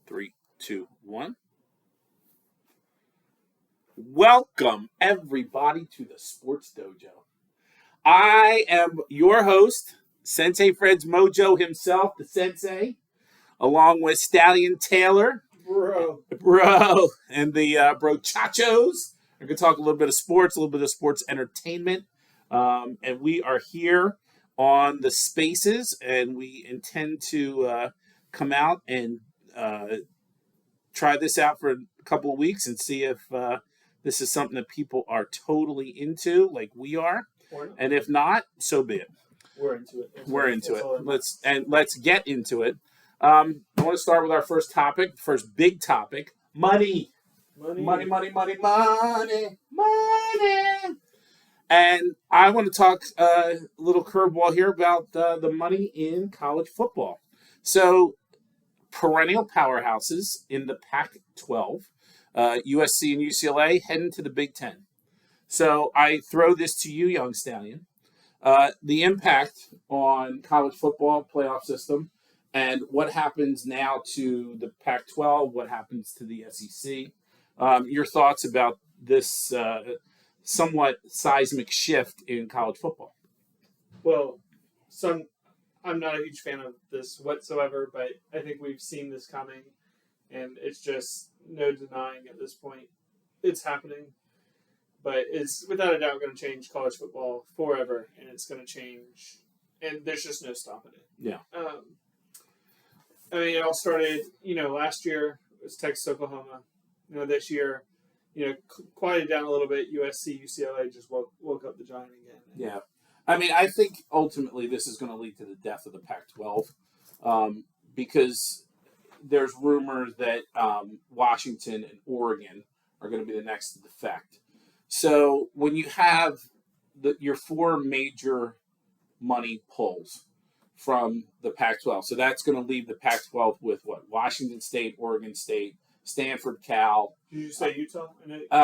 Three, two, one. Welcome, everybody, to the Sports Dojo. I am your host, Sensei Fred's Mojo himself, the Sensei, along with Stallion Taylor, Bro, and the Brochachos. We're going to talk a little bit of sports, a little bit of sports entertainment. And we are here on the Spaces, and we intend to come out and try this out for a couple of weeks and see if this is something that people are totally into, like we are. And if not, so be it. We're into it. We're into it. Let's get into it. I want to start with our first topic, first big topic: money. Money. And I want to talk a little curveball here about the money in college football. So, perennial powerhouses in the Pac-12, USC and UCLA, heading to the Big Ten. So I throw this to you, young stallion. The impact on college football playoff system and what happens now to the Pac-12, what happens to the SEC. Your thoughts about this somewhat seismic shift in college football? Well, I'm not a huge fan of this whatsoever, but I think we've seen this coming, and it's just no denying at this point it's happening. But it's without a doubt going to change college football forever, and it's going to change, and there's just no stopping it. Yeah. I mean, it all started, last year it was Texas, Oklahoma. This year, quieted down a little bit. USC, UCLA just woke up the giant again. Yeah. I mean, I think ultimately this is going to lead to the death of the Pac-12 because there's rumors that Washington and Oregon are going to be the next to defect. So when you have your four major money pulls from the Pac-12, so that's going to leave the Pac-12 with what? Washington State, Oregon State, Stanford, Cal. Did you say Utah?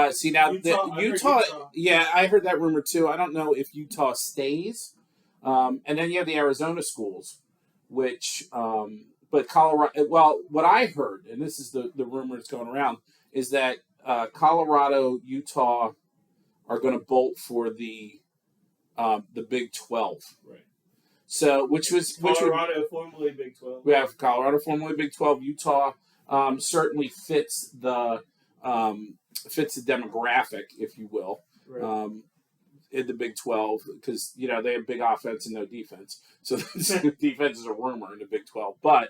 See now, Utah. Yeah, I heard that rumor too. I don't know if Utah stays, and then you have the Arizona schools, which, but Colorado. Well, what I heard, and this is the rumor that's going around, is that Colorado, Utah are going to bolt for the Big 12. Right. So, Colorado, formerly Big 12. We have Colorado, formerly Big 12. Utah certainly fits the demographic, if you will, right. In the Big 12 because they have big offense and no defense. So defense is a rumor in the Big 12. But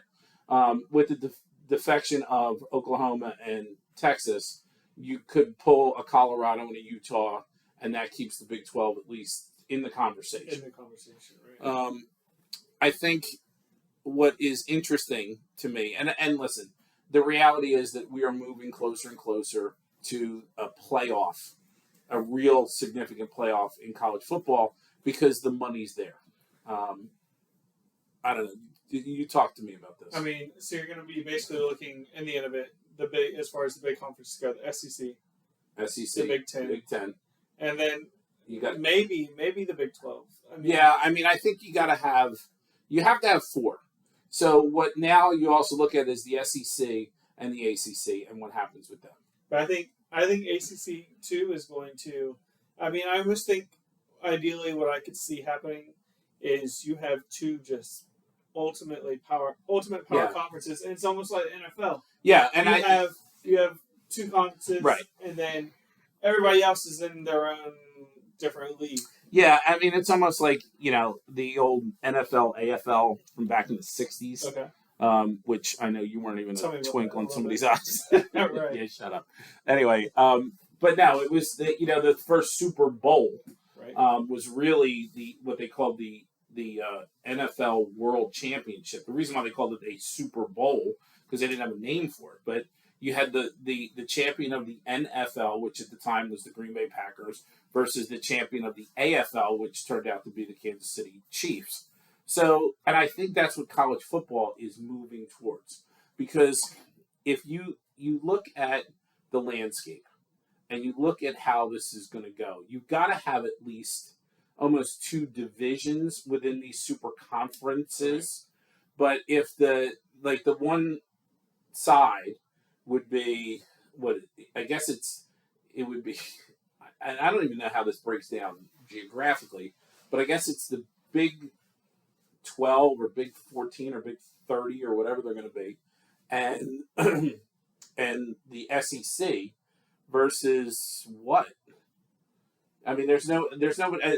with the defection of Oklahoma and Texas, you could pull a Colorado and a Utah, and that keeps the Big 12 at least in the conversation. Right. I think what is interesting to me, and listen, the reality is that we are moving closer and closer to a playoff, a real significant playoff in college football because the money's there. I don't know. You talk to me about this. I mean, so you're going to be basically looking in the end of it, as far as the big conferences go, the SEC, the Big Ten, and then you got maybe the Big 12. I think you have to have four. So what now you also look at is the SEC and the ACC and what happens with them. But I think ACC too is going to. I mean, I almost think ideally what I could see happening is you have two just ultimate power conferences, and it's almost like NFL. Yeah, and you have two conferences, right, and then everybody else is in their own different league. Yeah, I mean, it's almost like, the old NFL, AFL from back in the 60s, okay. Which I know you weren't even a twinkle in somebody's eyes. Right. Yeah, shut up. Anyway, but no, it was, the first Super Bowl was really what they called the NFL World Championship. The reason why they called it a Super Bowl, because they didn't have a name for it, but you had the champion of the NFL, which at the time was the Green Bay Packers, versus the champion of the AFL, which turned out to be the Kansas City Chiefs. So, and I think that's what college football is moving towards. Because if you look at the landscape and you look at how this is going to go, you've got to have at least almost two divisions within these super conferences. But if the one side would be what I guess it would be, and I don't even know how this breaks down geographically, but I guess it's the Big 12 or Big 14 or Big 30 or whatever they're going to be, and and the SEC versus what? I mean, there's no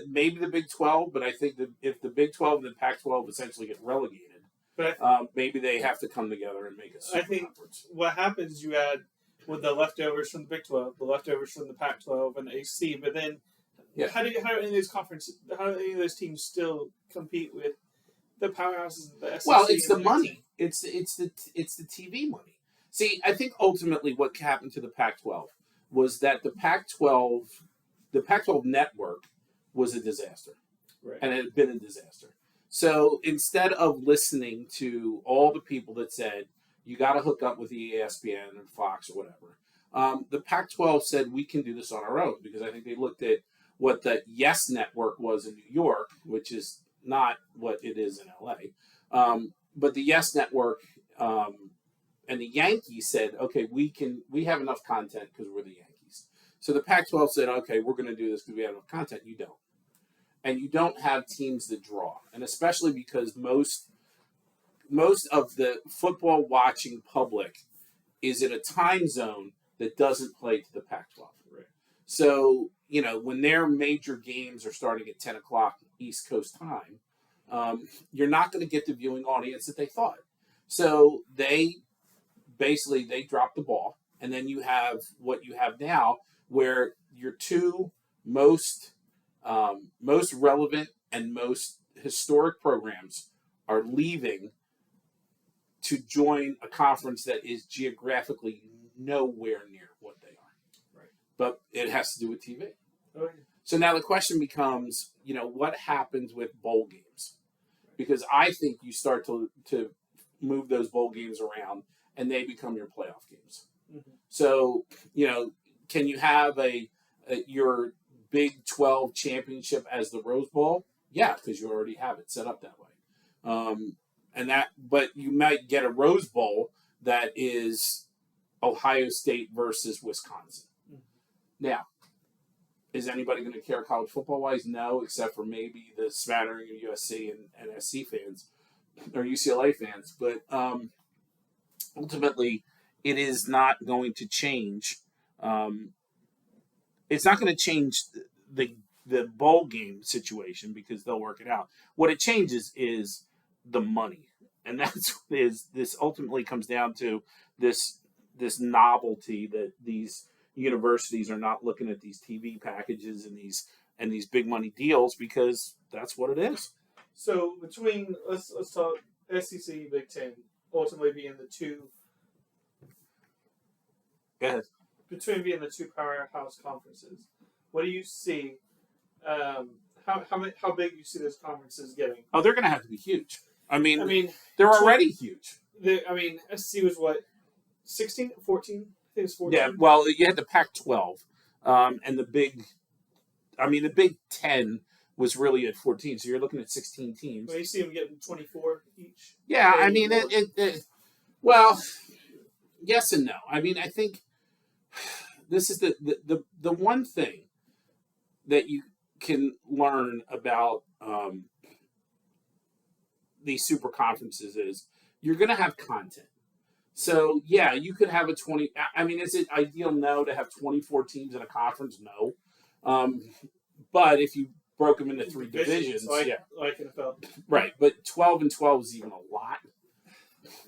maybe the Big 12, but I think that if the Big 12 and the Pac 12 essentially get relegated, But maybe they have to come together and make a super I think conference. what happens, you add with the leftovers from the Big 12, the leftovers from the Pac 12, and the ACC, but then Yeah. how do any of those conferences, how do any of those teams still compete with the powerhouses of the SEC? Well, it's the and money. It's the TV money. See, I think ultimately what happened to the Pac-12 was that the Pac-12 network was a disaster, Right. and it had been a disaster. So instead of listening to all the people that said you got to hook up with ESPN and Fox or whatever, the Pac-12 said we can do this on our own because I think they looked at what the Yes Network was in New York, which is not what it is in LA. But the Yes Network and the Yankees said, okay, we have enough content because we're the Yankees. So the Pac-12 said, okay, we're going to do this because we have enough content. You don't. And you don't have teams that draw. And especially because most of the football watching public is in a time zone that doesn't play to the Pac-12. Right. So, when their major games are starting at 10 o'clock East Coast time, you're not going to get the viewing audience that they thought. So they dropped the ball. And then you have what you have now where your two most relevant and most historic programs are leaving to join a conference that is geographically nowhere near what they are. Right. But it has to do with TV. Okay. So now the question becomes, what happens with bowl games? Because I think you start to move those bowl games around and they become your playoff games. Mm-hmm. So, can you have your Big 12 championship as the Rose Bowl? Yeah, because you already have it set up that way. But you might get a Rose Bowl that is Ohio State versus Wisconsin. Mm-hmm. Now, is anybody going to care college football wise? No, except for maybe the smattering of USC and SC fans or UCLA fans. But ultimately, it is not going to change. It's not going to change the bowl game situation because they'll work it out. What it changes is the money, and that's what this ultimately comes down to this novelty that these universities are not looking at these TV packages and these big money deals because that's what it is. So between let's talk SEC, Big Ten, ultimately being the two. Go ahead. Between being the two powerhouse conferences, what do you see? How big do you see those conferences getting? Oh, they're going to have to be huge. I mean, they're 20, already huge. SC was what, 16, 14? I think it was 14. Yeah, well, you had the Pac-12, and the Big 10 was really at 14, so you're looking at 16 teams. Well, you see them getting 24 each. Yeah, I mean, well, yes and no. I mean, I think this is the one thing that you can learn about these super conferences is you're going to have content. So, yeah, you could have a 20 – I mean, is it ideal? No. To have 24 teams in a conference? No. But if you broke them into three divisions, like NFL. Right, but 12 and 12 is even a lot.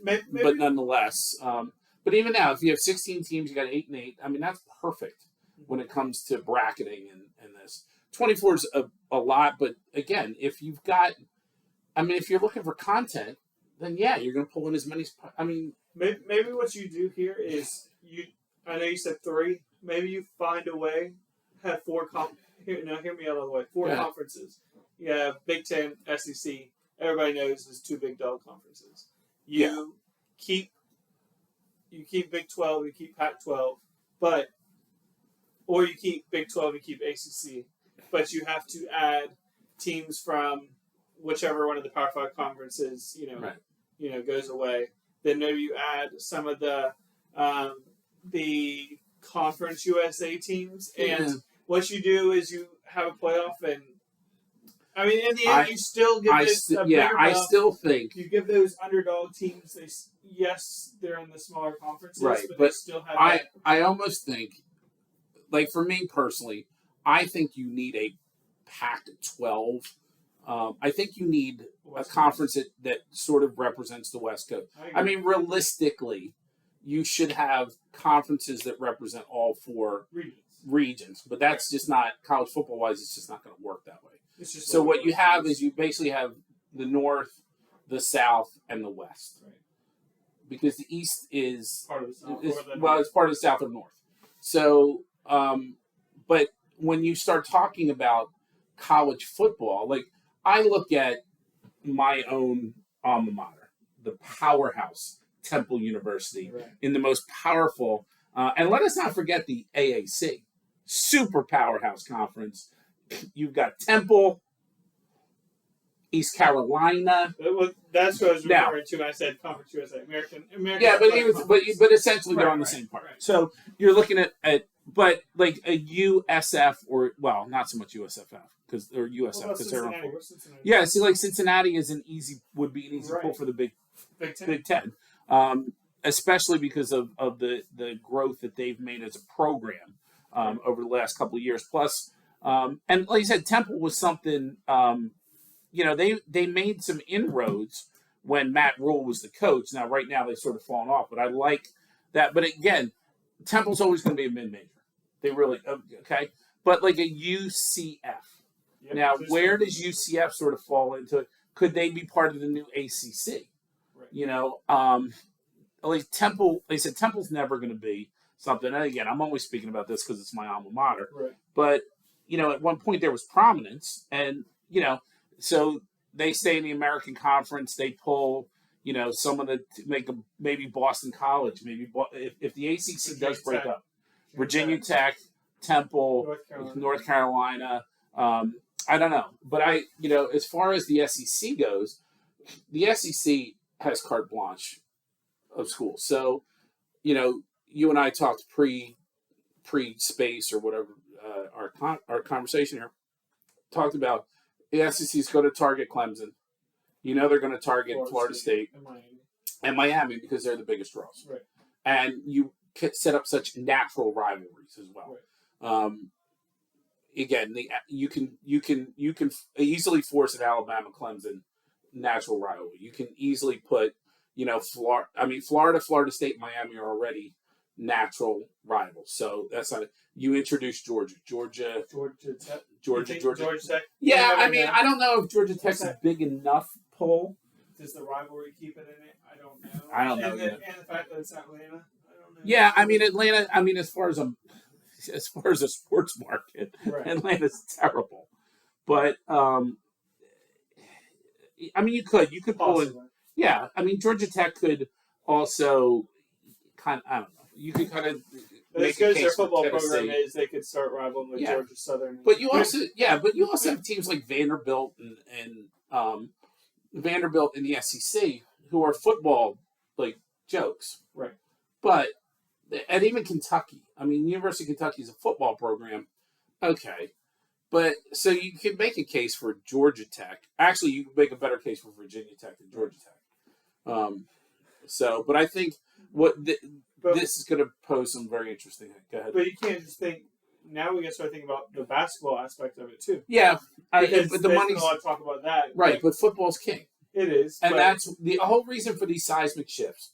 Maybe. But nonetheless, but even now, if you have 16 teams, you got 8 and 8. I mean, that's perfect when it comes to bracketing and this. 24 is a lot, but again, if you've got – I mean, if you're looking for content, then yeah, you're going to pull in as many – I mean – Maybe what you do here is I know you said 3. Maybe you find a way, have 4 hear me out all the way. 4 conferences. You have Big Ten, SEC. Everybody knows there's 2 big dog conferences. You keep Big 12, you keep Pac-12, or you keep Big 12, you keep ACC, but you have to add teams from whichever one of the Power 5 conferences goes away. then maybe you add some of the Conference USA teams, and what you do is you have a playoff, and I mean, in the end, you still give this a bigger playoff. I still think you give those underdog teams. They're in the smaller conferences, right, but but they still have. I almost think, like for me personally, I think you need a Pac-12. I think you need a conference that sort of represents the West Coast. I mean, realistically, you should have conferences that represent all four regions, but that's just not, college football wise, it's just not going to work that way. So what you have is you basically have the North, the South, and the West. Right. Because the East is part of the South. It's part of the South or North. So, but when you start talking about college football, like I look at my own alma mater, the powerhouse Temple University, in the most powerful, and let us not forget the AAC, super powerhouse conference. You've got Temple, East Carolina. That's what I was referring to when I said Conference USA. American yeah, but essentially they're on the same part. Right. So you're looking at but like a USF or not so much USFF because or USF because they're on. Yeah, see, like Cincinnati would be an easy pull for the Big Ten. Especially because of the growth that they've made as a program over the last couple of years. Plus, and like you said, Temple was something. They made some inroads when Matt Rule was the coach. Now, right now, they've sort of fallen off, but I like that. But again, Temple's always going to be a mid-major. They really okay, but like a UCF. Yep, now, where does UCF sort of fall into it? Could they be part of the new ACC? Right. Like Temple, they said Temple's never going to be something. And again, I'm always speaking about this because it's my alma mater. Right. But, at one point there was prominence and, so they stay in the American Conference. They pull, some of the, maybe Boston College, maybe if the ACC does break up, Virginia Tech, Temple, North Carolina. I don't know. But as far as the SEC goes, the SEC has carte blanche of schools. So, you and I talked pre-space or whatever, our conversation here talked about the SEC is going to target Clemson. They're going to target Florida State and Miami because they're the biggest draws. Right. And you set up such natural rivalries as well. Right. Again, you can easily force an Alabama-Clemson natural rivalry. You can easily put Florida, Florida State, Miami are already natural rivals. So that's not it. You introduce Georgia Tech. Yeah, I don't know if Georgia Tech's a big enough pull. Does the rivalry keep it in it? I don't know. And the fact that it's Atlanta, I don't know. Yeah, Atlanta. As far as a sports market, right. Atlanta's terrible. But you could pull in. Yeah, Georgia Tech could also I don't know. You could kind of. But because their football program is, they could start rivaling with Georgia Southern. But you also have teams like Vanderbilt and Vanderbilt in the SEC who are football jokes, right? But and even Kentucky. University of Kentucky is a football program, okay. But so you could make a case for Georgia Tech. Actually, you could make a better case for Virginia Tech than Georgia Tech. But I think this is going to pose some very interesting. Go ahead. But you can't just think. Now we got to start thinking about the basketball aspect of it too. Yeah, but the money's a lot of talk about that. Right, but football's king. It is, and that's the whole reason for these seismic shifts.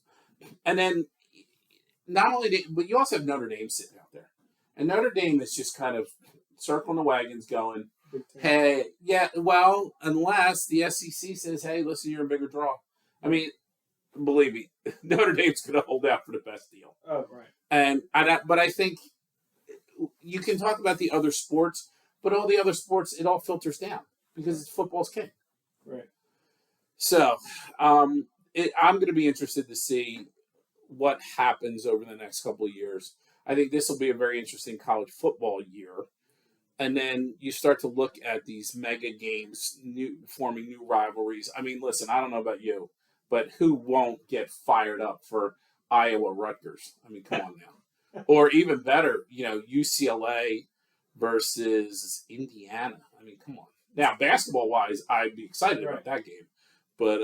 And then not only, but you also have Notre Dame sitting out there, and Notre Dame is just kind of circling the wagons, going, "Hey, yeah, well, unless the SEC says, hey, listen, you're a bigger draw." Believe me, Notre Dame's going to hold out for the best deal. Oh, right. But I think you can talk about the other sports, but all the other sports, it all filters down because it's football's king. Right. So I'm going to be interested to see what happens over the next couple of years. I think this will be a very interesting college football year. And then you start to look at these mega games, forming new rivalries. Listen, I don't know about you, but who won't get fired up for Iowa Rutgers? I mean, come on now. Or even better, UCLA versus Indiana. I mean, come on. Now, basketball-wise, I'd be excited about that game. But,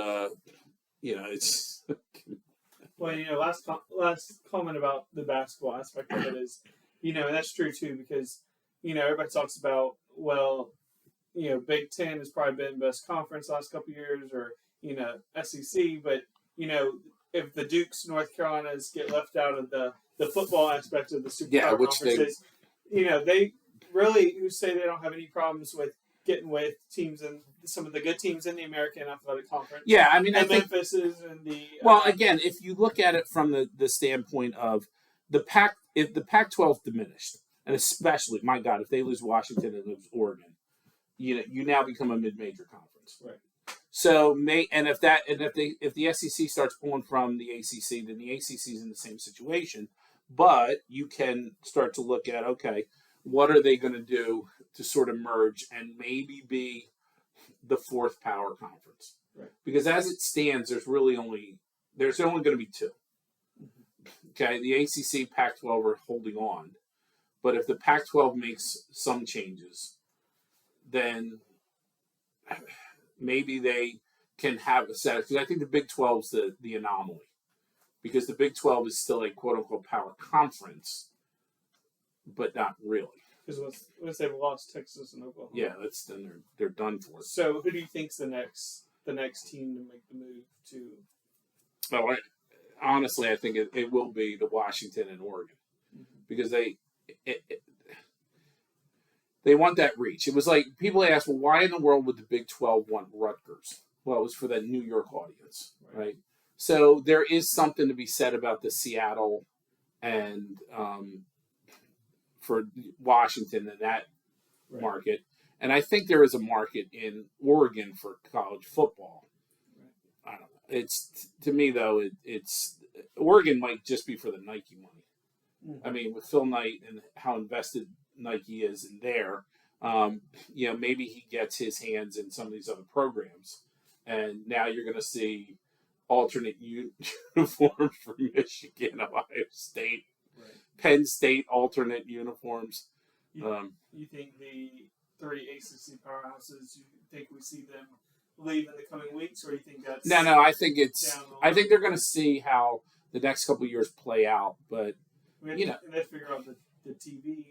it's... Well, last comment about the basketball aspect of it is, and that's true too, because, everybody talks about, Big Ten has probably been best conference last couple of years, or, SEC, but, if the Dukes, North Carolinas get left out of the football aspect of the Super Power conferences, they really say they don't have any problems with getting with teams and some of the good teams in the American Athletic Conference. Yeah, I mean, I think Memphis is in the. Well, again, if you look at it from the standpoint of if the Pac-12 diminished, and especially, my God, if they lose Washington and lose Oregon, you now become a mid-major conference. Right. So if the SEC starts pulling from the ACC, then the ACC is in the same situation. But you can start to look at, okay, what are they going to do to sort of merge and maybe be the fourth power conference? Right. Because as it stands, there's only going to be two. Okay, the ACC, Pac-12 are holding on, but if the Pac-12 makes some changes, then maybe they can have a set. Because I think the Big 12 is the anomaly, because the Big 12 is still a quote unquote power conference, but not really. Because once they've lost Texas and Oklahoma, then they're done for. So who do you think's the next team to make the move to? Well, honestly, I think it will be the Washington and Oregon, because they want that reach. It was like people asked, well, why in the world would the Big 12 want Rutgers? Well, it was for that New York audience, right? So there is something to be said about the Seattle and for Washington and that market. And I think there is a market in Oregon for college football. I don't know. It's, to me, though, it's Oregon might just be for the Nike money. I mean, with Phil Knight and how invested Nike is in there, maybe he gets his hands in some of these other programs. And now you're going to see alternate uniforms for Michigan, Ohio State, Penn State alternate uniforms. You think the three ACC powerhouses, you think we see them leave in the coming weeks, or you think that's... No, I think they're going to see how the next couple of years play out, but, and they figure out the TV...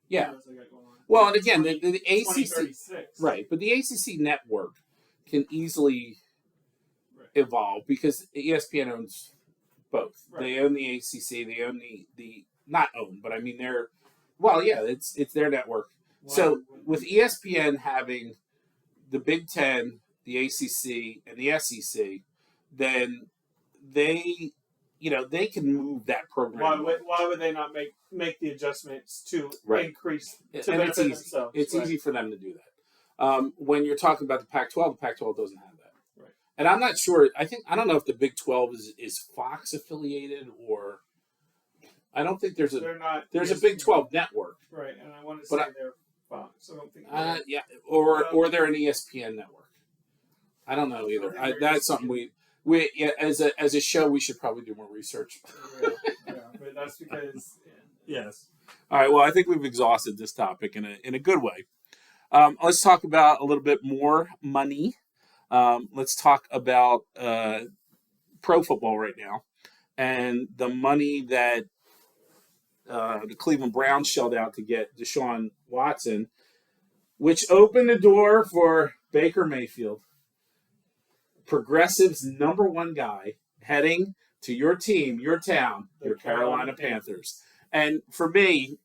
yeah. They got going on. Well, and again, the ACC... 2036. Right, but the ACC network can easily evolve, because ESPN owns both. Right. They own the ACC, they own the not own, but I mean it's their network. So with ESPN having the Big Ten, the ACC, and the SEC, then they can move that program. Why would they not make the adjustments to increase to and benefit themselves? It's easy for them to do that. When you're talking about the Pac-12 doesn't have that. Right. And I'm not sure. I don't know if the Big 12 is Fox affiliated, or I don't think there's a Big 12 network. Right, and I want to say they're Fox. I don't think. Or they're an ESPN network. I don't know either. That's something we as a show we should probably do more research. Yeah, but that's because yes. All right. Well, I think we've exhausted this topic in a good way. Let's talk about a little bit more money. Let's talk about pro football right now and the money that the Cleveland Browns shelled out to get Deshaun Watson, which opened the door for Baker Mayfield, Progressive's number one guy, heading to your team, your town, your Carolina Panthers. And for me,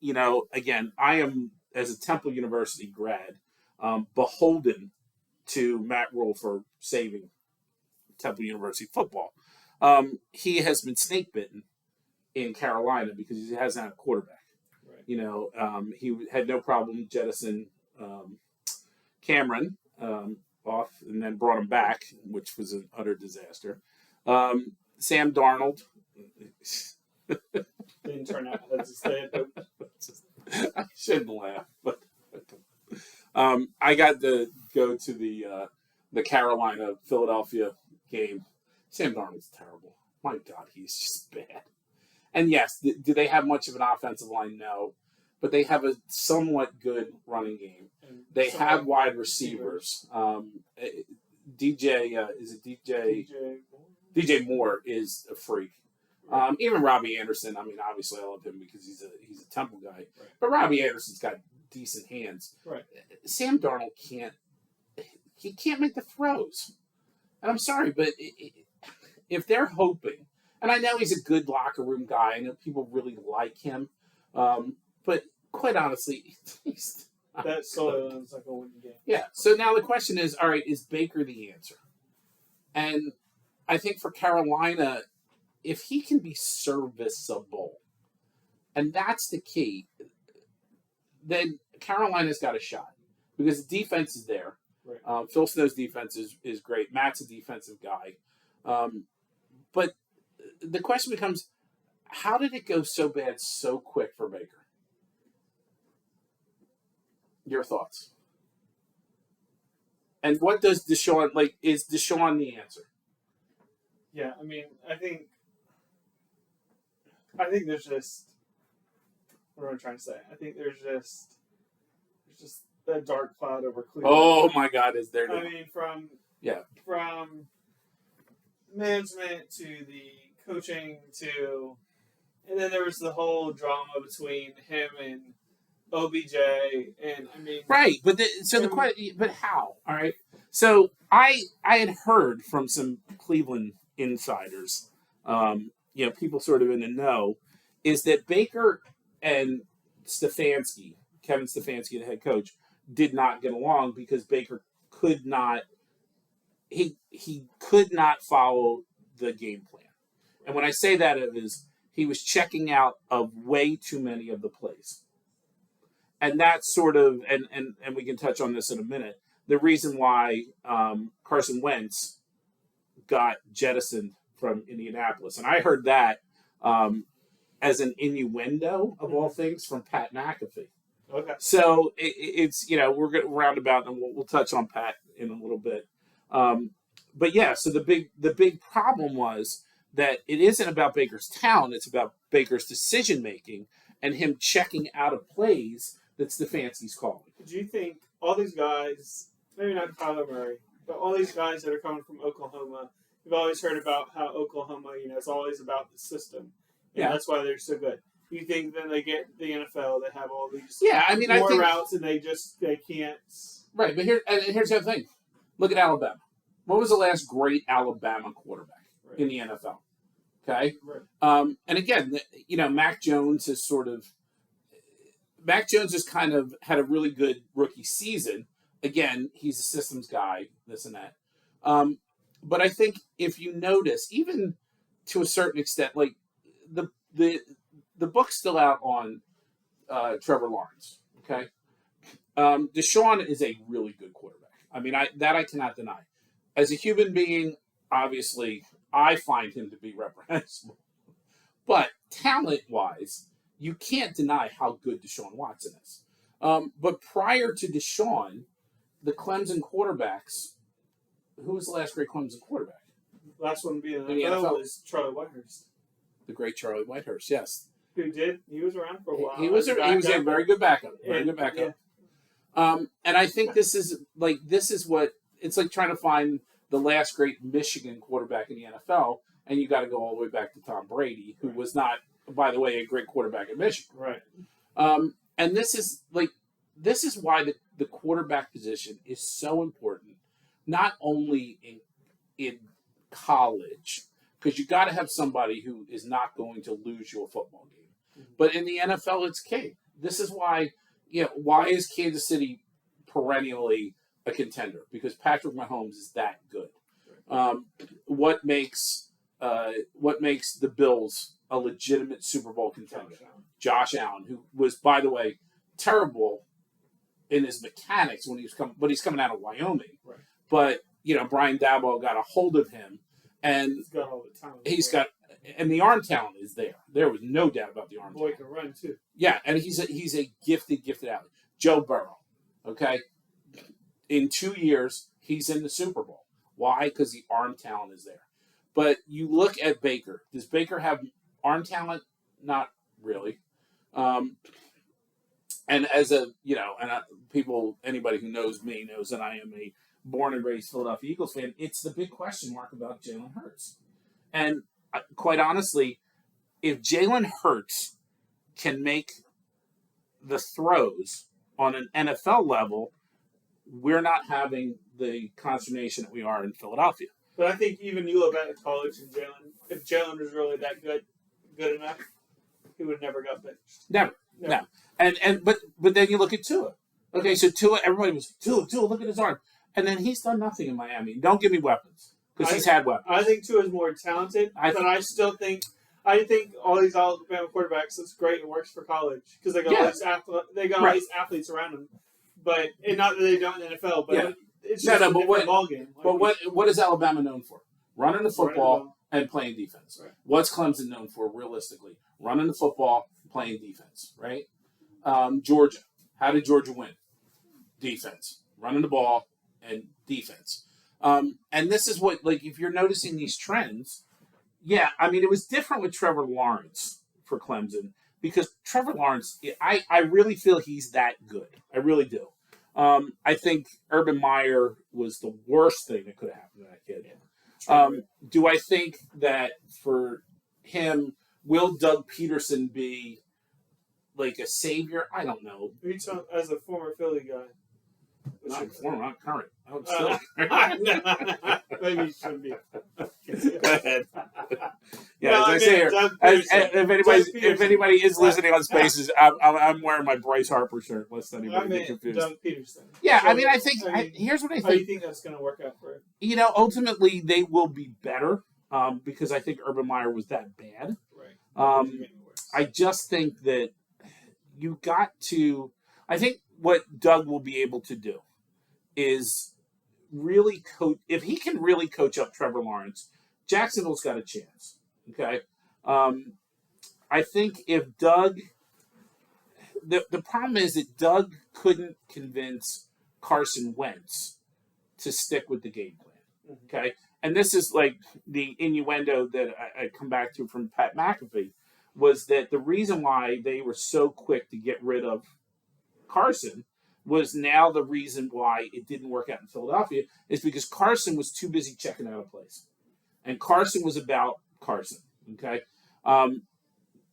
again, I am, as a Temple University grad, beholden to Matt Rule for saving Temple University football. He has been snake bitten in Carolina because he hasn't had a quarterback. Right. He had no problem jettisoning Cameron off and then brought him back, which was an utter disaster. Sam Darnold didn't turn out as a stand-up. I shouldn't laugh, but I got to go to the Carolina Philadelphia game. Sam Darnold's terrible. My God, he's just bad. And yes, do they have much of an offensive line? No. But they have a somewhat good running game. And They somewhat have wide receivers. DJ, is it DJ? DJ Moore is a freak. Even Robbie Anderson. I mean, obviously, I love him because he's a Temple guy. Right. But Robbie Anderson's got decent hands. Right. Sam Darnold can't make the throws. And I'm sorry, but if they're hoping, and I know he's a good locker room guy, I know people really like him, but quite honestly, he's that soil is like a winning game. Yeah. So now the question is, all right, is Baker the answer? And I think for Carolina, if he can be serviceable, and that's the key, then Carolina's got a shot because the defense is there. Right. Phil Snow's defense is great. Matt's a defensive guy. But the question becomes, how did it go so bad so quick for Baker? Your thoughts? And what does Deshaun, is Deshaun the answer? Yeah, I mean, I think there's just, what am I trying to say? I think there's just a dark cloud over Cleveland. Oh my God, is there? I mean, from management to the coaching to, and then there was the whole drama between him and OBJ, and I mean, right. But but how? All right. So I had heard from some Cleveland insiders, people sort of in the know, is that Baker and Kevin Stefanski, the head coach, did not get along because Baker could not follow the game plan. And when I say that, it is he was checking out of way too many of the plays. And that's sort of, and we can touch on this in a minute, the reason why Carson Wentz got jettisoned from Indianapolis. And I heard that as an innuendo, of all things, from Pat McAfee. Okay. So it's, we're going to roundabout, and we'll touch on Pat in a little bit. But yeah, so the big problem was that it isn't about Baker's talent, it's about Baker's decision making and him checking out of plays that Stefanski's calling. Do you think all these guys, maybe not Kyler Murray, but all these guys that are coming from Oklahoma, you've always heard about how Oklahoma, it's always about the system. And that's why they're so good. You think then they get the NFL, they have all these I think routes, and they can't. Right, but here's the other thing. Look at Alabama. What was the last great Alabama quarterback in the NFL? Okay? Right. And again, Mac Jones has kind of had a really good rookie season. Again, he's a systems guy, this and that. But I think if you notice, even to a certain extent, the book's still out on Trevor Lawrence. Okay, Deshaun is a really good quarterback. I mean, I cannot deny. As a human being, obviously, I find him to be reprehensible. But talent-wise, you can't deny how good Deshaun Watson is. But prior to Deshaun, the Clemson quarterbacks, who was the last great Clemson quarterback? Last one being in the NFL was Charlie Whitehurst. The great Charlie Whitehurst, yes. Who did? He was around for a while. He was a very good backup. Yeah. And I think this is what it's like trying to find the last great Michigan quarterback in the NFL, and you got to go all the way back to Tom Brady, who was not, by the way, a great quarterback at Michigan. Right. And this is why the quarterback position is so important, not only in college, because you got to have somebody who is not going to lose you a football game, but in the NFL, it's key. This is why, why is Kansas City perennially a contender? Because Patrick Mahomes is that good. What makes the Bills a legitimate Super Bowl contender? Josh Allen, who was, by the way, terrible in his mechanics when but he's coming out of Wyoming. Right. But Brian Daboll got a hold of him, and he's got all the talent. And the arm talent is there. There was no doubt about the arm. Boy talent. Can run too. Yeah, and he's a gifted athlete. Joe Burrow. Okay, in 2 years he's in the Super Bowl. Why? Because the arm talent is there. But you look at Baker. Does Baker have arm talent? Not really. Um, and as a anybody who knows me knows that I am a born and raised Philadelphia Eagles fan. It's the big question mark about Jalen Hurts. And quite honestly, if Jalen Hurts can make the throws on an NFL level, we're not having the consternation that we are in Philadelphia. But I think even you look back at college and Jalen, if Jalen was really that good enough, he would have never got benched. Never. No. But then you look at Tua. Okay, so Tua, everybody was Tua, look at his arm. And then he's done nothing in Miami. Don't give me weapons. Because he's had weapons. I think Tua is more talented, but I think all these Alabama quarterbacks, it's great. It works for college because they got all these athletes around them. But and not that they don't in the NFL, but it's just a different ballgame. But what is Alabama known for? Running the football and playing defense. Right. What's Clemson known for, realistically? Running the football, playing defense. Right? Georgia. How did Georgia win? Defense. Running the ball and defense. And this is what, like, if you're noticing these trends, it was different with Trevor Lawrence for Clemson because Trevor Lawrence, I really feel he's that good. I really do. I think Urban Meyer was the worst thing that could have happened to that kid. Do I think that for him, will Doug Peterson be like a savior? I don't know. As a former Philly guy. Not former, not current. Still maybe you should be. Go ahead. As I say here, if anybody is listening on Spaces, I'm wearing my Bryce Harper shirt. Lest anybody be confused. Doug Peterson. Yeah, here's what I think. How do you think that's going to work out for him? Ultimately they will be better because I think Urban Meyer was that bad. Right. I just think that you got to. I think what Doug will be able to do is really coach. If he can really coach up Trevor Lawrence, Jacksonville's got a chance. Okay. I think if Doug, the problem is that Doug couldn't convince Carson Wentz to stick with the game plan. Okay. And this is like the innuendo that I come back to from Pat McAfee was that the reason why they were so quick to get rid of Carson was now the reason why it didn't work out in Philadelphia is because Carson was too busy checking out a place. And Carson was about Carson, okay?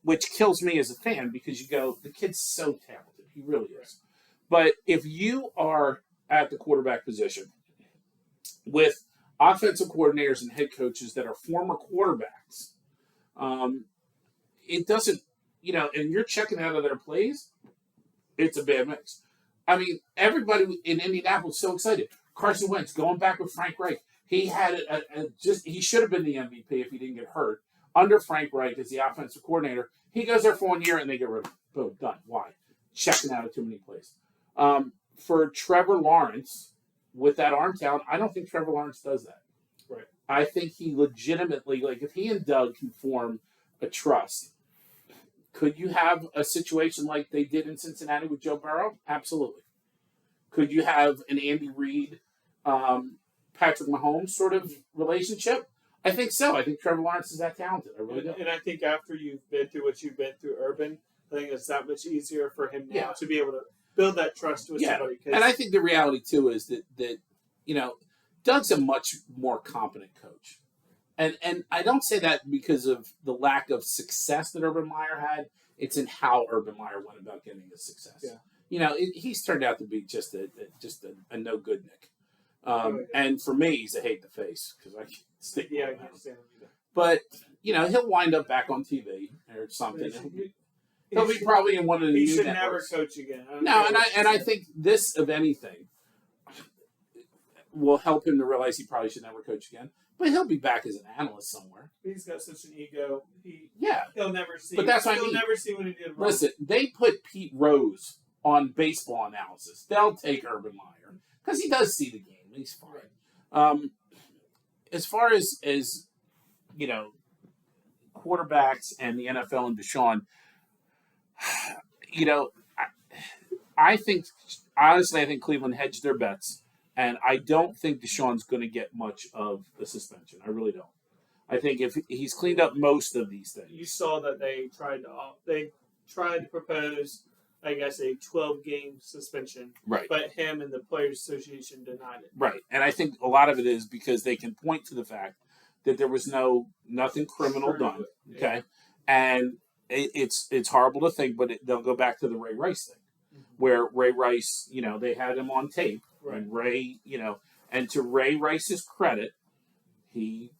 Which kills me as a fan because you go, the kid's so talented. He really is. But if you are at the quarterback position with offensive coordinators and head coaches that are former quarterbacks, it doesn't, and you're checking out of their plays, it's a bad mix. I mean, everybody in Indianapolis so excited. Carson Wentz going back with Frank Reich. He had he should have been the MVP if he didn't get hurt. Under Frank Reich as the offensive coordinator, he goes there for 1 year and they get rid of him. Boom, done. Why? Checking out of too many plays. For Trevor Lawrence, with that arm talent, I don't think Trevor Lawrence does that. Right. I think he legitimately, like if he and Doug can form a trust, could you have a situation like they did in Cincinnati with Joe Burrow? Absolutely. Could you have an Andy Reid, Patrick Mahomes sort of relationship? I think so. I think Trevor Lawrence is that talented. I really do. And I think after you've been through what you've been through, Urban, I think it's that much easier for him now to be able to build that trust with somebody. And I think the reality, too, is that Doug's a much more competent coach. And I don't say that because of the lack of success that Urban Meyer had. It's in how Urban Meyer went about getting his success. Yeah. He's turned out to be just a no good Nick. And for me, he's a hate the face because I can't stick. Yeah, I can't stand him either. But he'll wind up back on TV or something. He'll be probably in one of the new networks. He should never coach again. I think this, of anything, will help him to realize he probably should never coach again. But he'll be back as an analyst somewhere. He's got such an ego. He'll never see. But that's what I mean. He'll never see what he did wrong. Listen, they put Pete Rose on baseball analysis. They'll take Urban Meyer because he does see the game. He's fine. As far as quarterbacks and the NFL and Deshaun, I think Cleveland hedged their bets. And I don't think Deshaun's going to get much of a suspension. I really don't. I think if he's cleaned up most of these things. You saw that they tried to propose, I guess, a 12-game suspension. Right. But him and the Players Association denied it. Right. And I think a lot of it is because they can point to the fact that there was nothing criminal done. Okay. Yeah. And it's horrible to think, but they'll go back to the Ray Rice thing, where Ray Rice, they had him on tape. Right. And Ray, and to Ray Rice's credit, he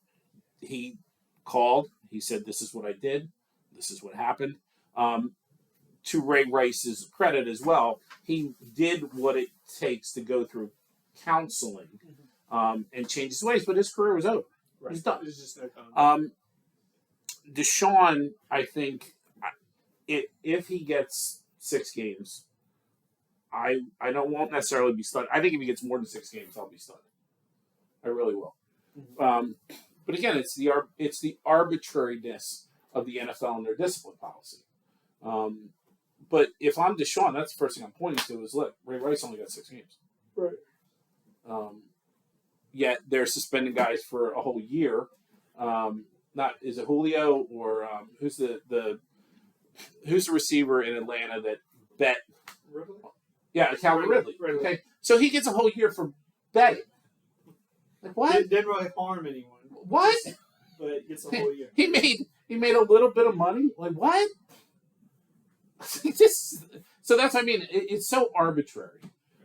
called. He said, "This is what I did. This is what happened." To Ray Rice's credit as well, he did what it takes to go through counseling and change his ways, but his career was over. Right. He's done. There's just no comment. Deshaun, I think, if he gets 6 games, I won't necessarily be stunned. I think if he gets more than 6 games, I'll be stunned. I really will. But again, it's the arbitrariness of the NFL and their discipline policy. But if I'm Deshaun, that's the first thing I'm pointing to is, look, Ray Rice only got 6 games. Right. Yet they're suspending guys for a whole year. Is it Julio or who's the receiver in Atlanta that bet? Ridley? Yeah, Calvin Ridley. Okay, so he gets a whole year for betting. Like what? It didn't really harm anyone. What? But it's a whole year. He made a little bit of money. Like what? So that's what I mean. It's so arbitrary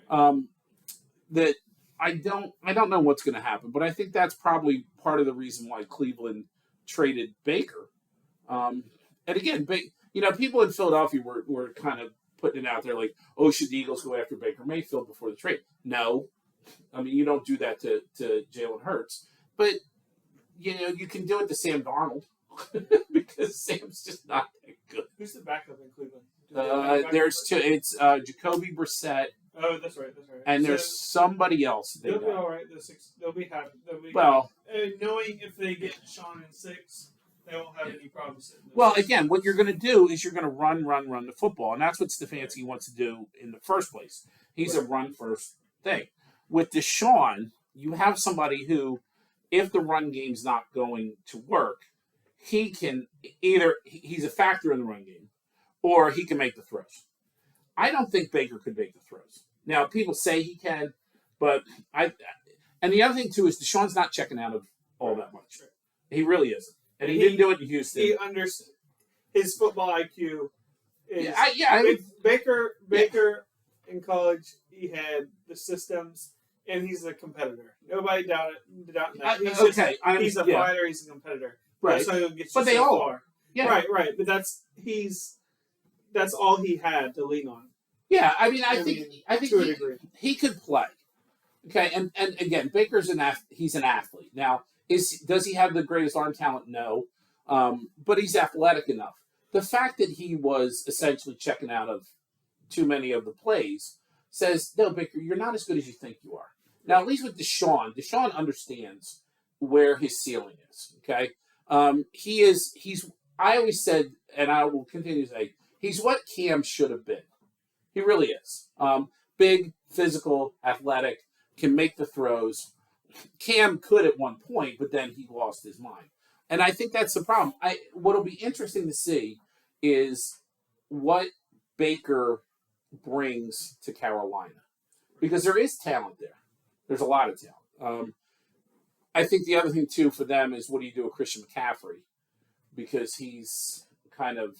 that I don't know what's going to happen. But I think that's probably part of the reason why Cleveland traded Baker. And again, people in Philadelphia were kind of putting it out there like, oh, should the Eagles go after Baker Mayfield before the trade? No. I mean, you don't do that to Jalen Hurts. But, you can do it to Sam Darnold because Sam's just not that good. Who's the backup in Cleveland? There's two. It's Jacoby Brissett. Oh, that's right. And there's somebody else. They'll be all right. They'll be happy. Knowing if they get Sean in 6, they won't have any problems. Well, again, what you're going to do is you're going to run the football, and that's what Stefanski wants to do in the first place. He's a run-first thing. With Deshaun, you have somebody who, if the run game's not going to work, he can he's a factor in the run game, or he can make the throws. I don't think Baker could make the throws. Now, people say he can, but and the other thing, too, is Deshaun's not checking out of all that much. He really isn't. And he didn't do it in Houston. He understands. His football IQ is... Baker in college, he had the systems, and he's a competitor. Nobody doubted that. He's a fighter, he's a competitor. Right. That's how he'll get you but they all are. Yeah. Right. But that's all he had to lean on. Yeah, I think he could play. Okay, and again, Baker's he's an athlete. Now, does he have the greatest arm talent? No. But he's athletic enough. The fact that he was essentially checking out of too many of the plays says, no, Baker, you're not as good as you think you are. Now, at least with Deshaun understands where his ceiling is. Okay, I always said, and I will continue to say, he's what Cam should have been. He really is. Big, physical, athletic, can make the throws. Cam could at one point, but then he lost his mind. And I think that's the problem. What'll be interesting to see is what Baker brings to Carolina. Because there is talent there. There's a lot of talent. I think the other thing, too, for them is what do you do with Christian McCaffrey? Because he's kind of,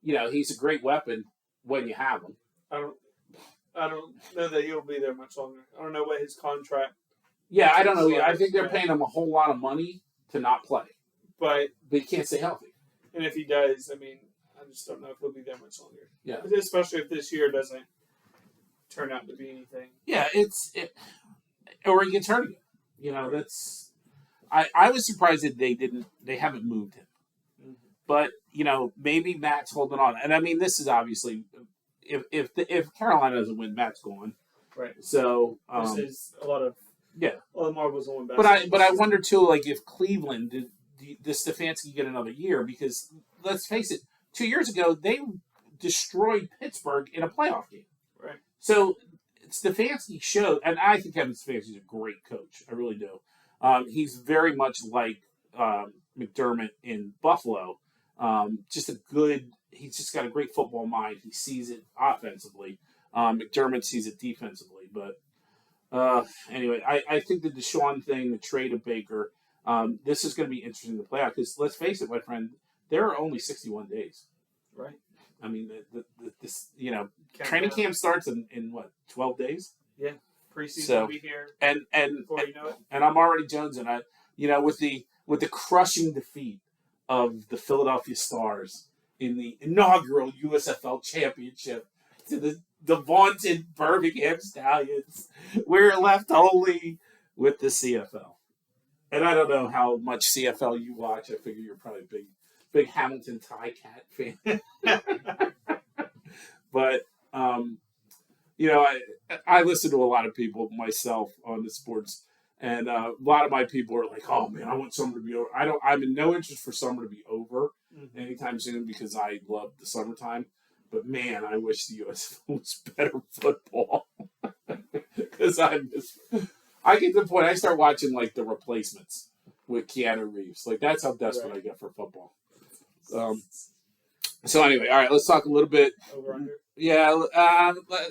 he's a great weapon when you have him. I don't know that he'll be there much longer. I don't know what his contract. Yeah, I don't know. I think they're paying him a whole lot of money to not play. But he can't stay healthy. And if he does, I just don't know if he'll be there much longer. Yeah. Especially if this year doesn't turn out to be anything. Yeah, or he gets hurt again. That's. I was surprised that they haven't moved him. Mm-hmm. But maybe Matt's holding on, and this is obviously. If Carolina doesn't win, Matt's gone. Right. So this is a lot of marbles on but I wonder too, like if Cleveland does Stefanski get another year? Because let's face it, 2 years ago they destroyed Pittsburgh in a playoff game. Right. So Stefanski showed, and I think Kevin Stefanski's a great coach. I really do. He's very much like McDermott in Buffalo. He's just got a great football mind. He sees it offensively. McDermott sees it defensively. But anyway, I think the Deshaun thing, the trade of Baker, this is going to be interesting to play out because let's face it, my friend, there are only 61 days. Right. I mean, training camp starts in what, 12 days? Yeah. Preseason will be here. And before you know it. And I'm already jonesing. With the crushing defeat of the Philadelphia Stars in the inaugural USFL Championship to the vaunted Birmingham Stallions, we're left only with the CFL. And I don't know how much CFL you watch. I figure you're probably a big Hamilton Tie-Cat fan. But, I listen to a lot of people myself on the sports, and a lot of my people are like, "Oh man, I want summer to be over." I'm in no interest for summer to be over anytime soon because I love the summertime. But man, I wish the USFL was better football because I get to the point I start watching like The Replacements with Keanu Reeves. Like that's how desperate I get for football. So anyway, all right, let's talk a little bit. Over under. Yeah,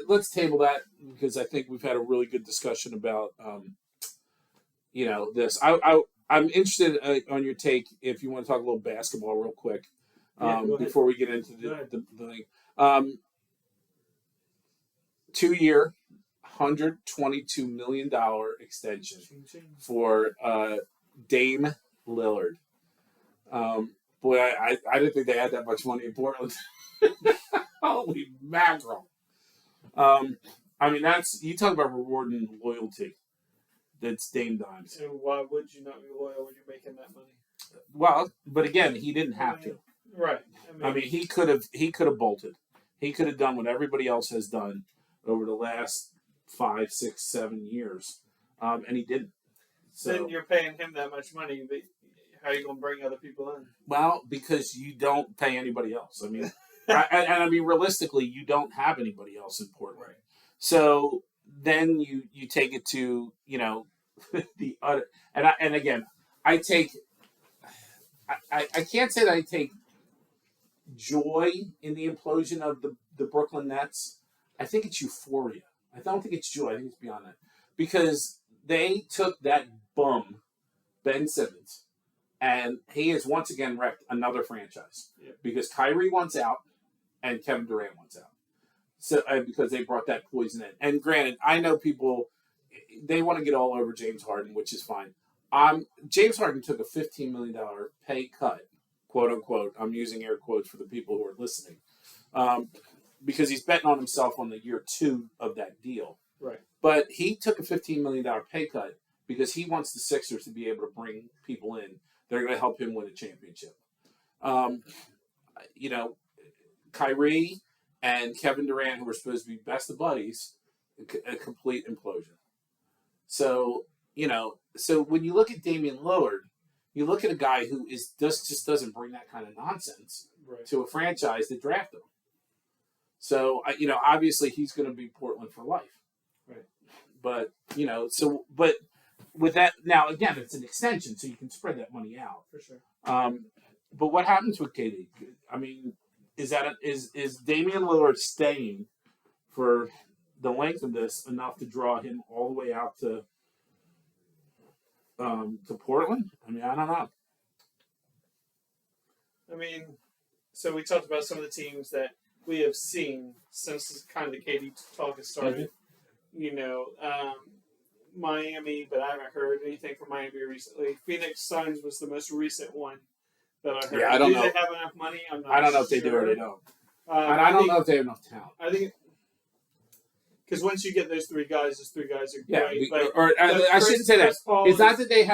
let's table that because I think we've had a really good discussion about, this. I'm interested on your take if you want to talk a little basketball real quick before we get into the thing. 2-year, $122 million extension for Dame Lillard. Boy, I didn't think they had that much money in Portland. Holy mackerel. That's, you talk about rewarding loyalty. That's Dame Dimes. And why would you not be loyal when you're making that money? Well, but again, he didn't have to. Right. He could have bolted. He could have done what everybody else has done over the last 5, 6, 7 years, and he didn't. So then you're paying him that much money, but how are you going to bring other people in? Well, because you don't pay anybody else. Realistically, you don't have anybody else in Portland. Right. So then you take it to the other, and again, I can't say that I take joy in the implosion of the Brooklyn Nets. I think it's euphoria. I don't think it's joy. I think it's beyond that because they took that bum Ben Simmons. And he has once again wrecked another franchise because Kyrie wants out and Kevin Durant wants out. So because they brought that poison in. And granted, I know people, they want to get all over James Harden, which is fine. James Harden took a $15 million pay cut, quote unquote. I'm using air quotes for the people who are listening, because he's betting on himself on the year 2 of that deal. Right. But he took a $15 million pay cut because he wants the Sixers to be able to bring people in. They're going to help him win a championship. Kyrie and Kevin Durant, who were supposed to be best of buddies, a complete implosion. So when you look at Damian Lillard, you look at a guy who just doesn't bring that kind of nonsense to a franchise that drafted him. So, obviously he's going to be Portland for life. Right. But, but with that, now again, it's an extension, so you can spread that money out. For sure. But what happens with KD? Is Damian Lillard staying for the length of this enough to draw him all the way out to Portland? I don't know. So we talked about some of the teams that we have seen since kind of the KD talk has started. Mm-hmm. Miami, but I haven't heard anything from Miami recently. Phoenix Suns was the most recent one that I heard. Yeah, I don't know. Do they have enough money? I'm not I don't know if sure. they do or they don't. And I don't know if they have enough talent. I think because once you get those three guys are great. I shouldn't say that. It's not that they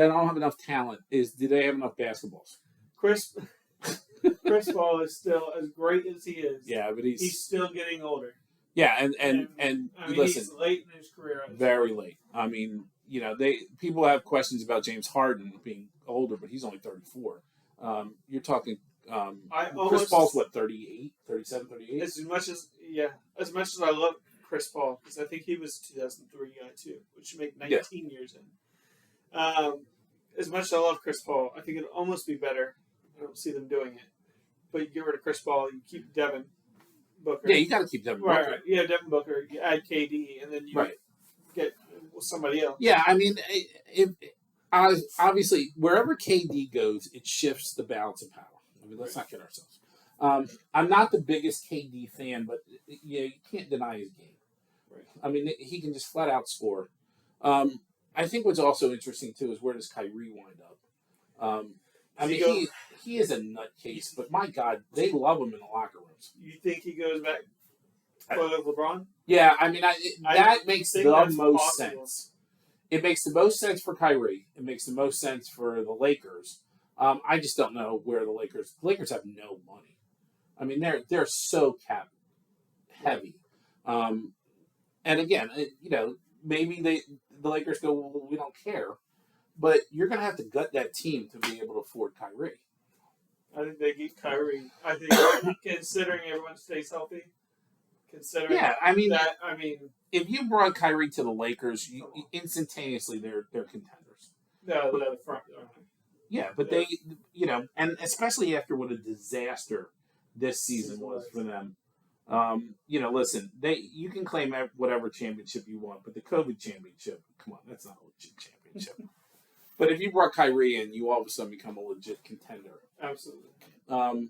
don't have enough talent. Do they have enough basketballs? Chris Paul is still as great as he is. Yeah, but he's still getting older. Yeah, and listen, he's late in his career. Very late. People have questions about James Harden being older, but he's only 34. You're talking Chris Paul's what, 38, 37, 38? As much as I love Chris Paul, because I think he was a 2003 guy too, which should make 19 years in. as much as I love Chris Paul, I think it'd almost be better. I don't see them doing it. But you get rid of Chris Paul, you keep Devin Booker. Yeah, you got to keep Devin Booker. Right. Yeah, Devin Booker. You add KD, and then you get somebody else. Yeah, I mean, obviously, wherever KD goes, it shifts the balance of power. I mean, let's not kid ourselves. I'm not the biggest KD fan, but you can't deny his game. Right. I mean, he can just flat out score. I think what's also interesting, too, is where does Kyrie wind up? I mean, he is a nutcase, but my God, they love him in the locker rooms. You think he goes back with LeBron? Yeah, I mean, that makes the most possible. sense. It makes the most sense for Kyrie. It makes the most sense for the Lakers. I just don't know where the Lakers have no money. I mean, they're so cap heavy. And again, maybe the Lakers go, well, we don't care. But you're going to have to gut that team to be able to afford Kyrie. I think they get Kyrie. I think considering everyone stays healthy, if you brought Kyrie to the Lakers, instantaneously they're contenders. No, the front. Yeah, but they, and especially after what a disaster this season was for them. Listen, you can claim whatever championship you want, but the COVID championship, come on, that's not a legit championship. But if you brought Kyrie in, you all of a sudden become a legit contender. Absolutely.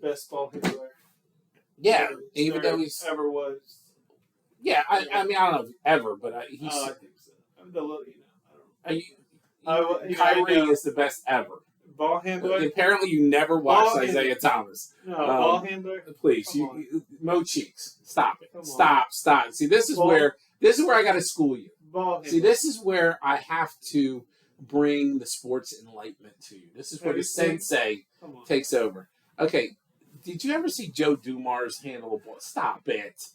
Best ball handler. Yeah, even though he's ever was. Yeah, I mean, I don't know if ever, but he's. I think so. Kyrie is the best ever. Ball handler. Apparently, you never watched Isaiah Thomas. No, ball handler. Please, Mo Cheeks, stop it. Stop. See, this is where I got to school you. See, this is where I have to bring the sports enlightenment to you. This is where the sensei takes over. Okay, did you ever see Joe Dumars handle a ball? Stop it.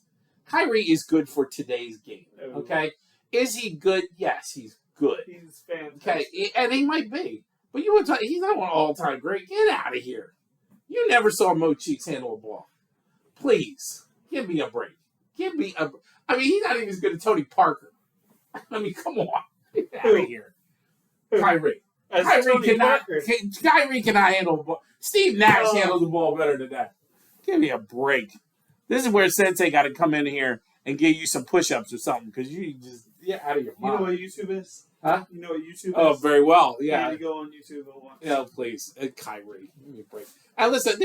Kyrie is good for today's game. Okay, is he good? Yes, he's good. He's fantastic. Okay, and he might be. But you would tell he's not an all-time great. Get out of here. You never saw Mo Cheeks handle a ball. Please, give me a break. I mean, he's not even as good as Tony Parker. I mean, come on. Get out of here. Kyrie. Kyrie cannot handle the ball. Steve Nash handles the ball better than that. Give me a break. This is where Sensei got to come in here and give you some push-ups or something because you just out of your mind. You know what YouTube is? Huh? You know what YouTube is? Oh, very well. Yeah. You go on YouTube and watch. Yeah, please. Kyrie. Give me a break. And listen,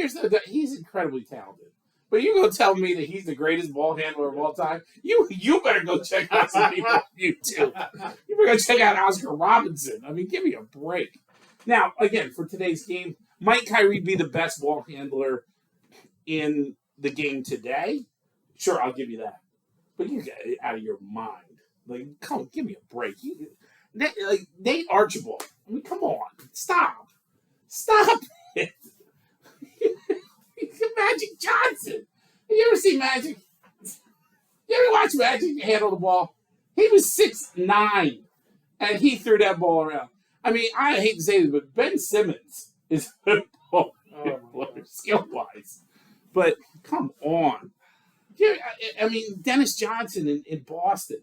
he's incredibly talented. But you're going to tell me that he's the greatest ball handler of all time? You better go check out some people on YouTube. You better go check out Oscar Robinson. I mean, give me a break. Now, again, for today's game, might Kyrie be the best ball handler in the game today? Sure, I'll give you that. But you get it out of your mind. Like, come on, give me a break. Nate Archibald. I mean, come on. Stop it. Magic Johnson. Have you ever seen Magic? You ever watch Magic handle the ball? He was 6'9", and he threw that ball around. I mean, I hate to say this, but Ben Simmons is a ball handler skill-wise. But come on. I mean, Dennis Johnson in Boston.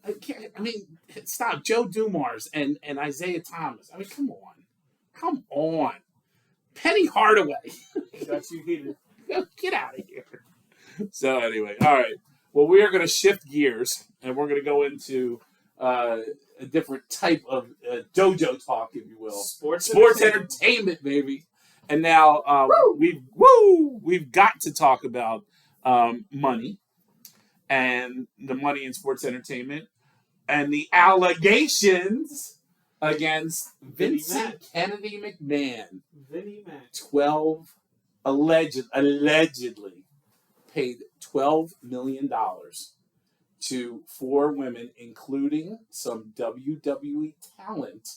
I mean, stop. Joe Dumars and Isaiah Thomas. I mean, come on. Penny Hardaway. Got you heated. Get out of here. So anyway, all right. Well, we are going to shift gears, and we're going to go into a different type of dojo talk, if you will. Sports entertainment, baby. And now we've got to talk about money and the money in sports entertainment and the allegations against Vincent Kennedy McMahon. Vinnie Mac. Allegedly paid $12 million to 4 women, including some WWE talent,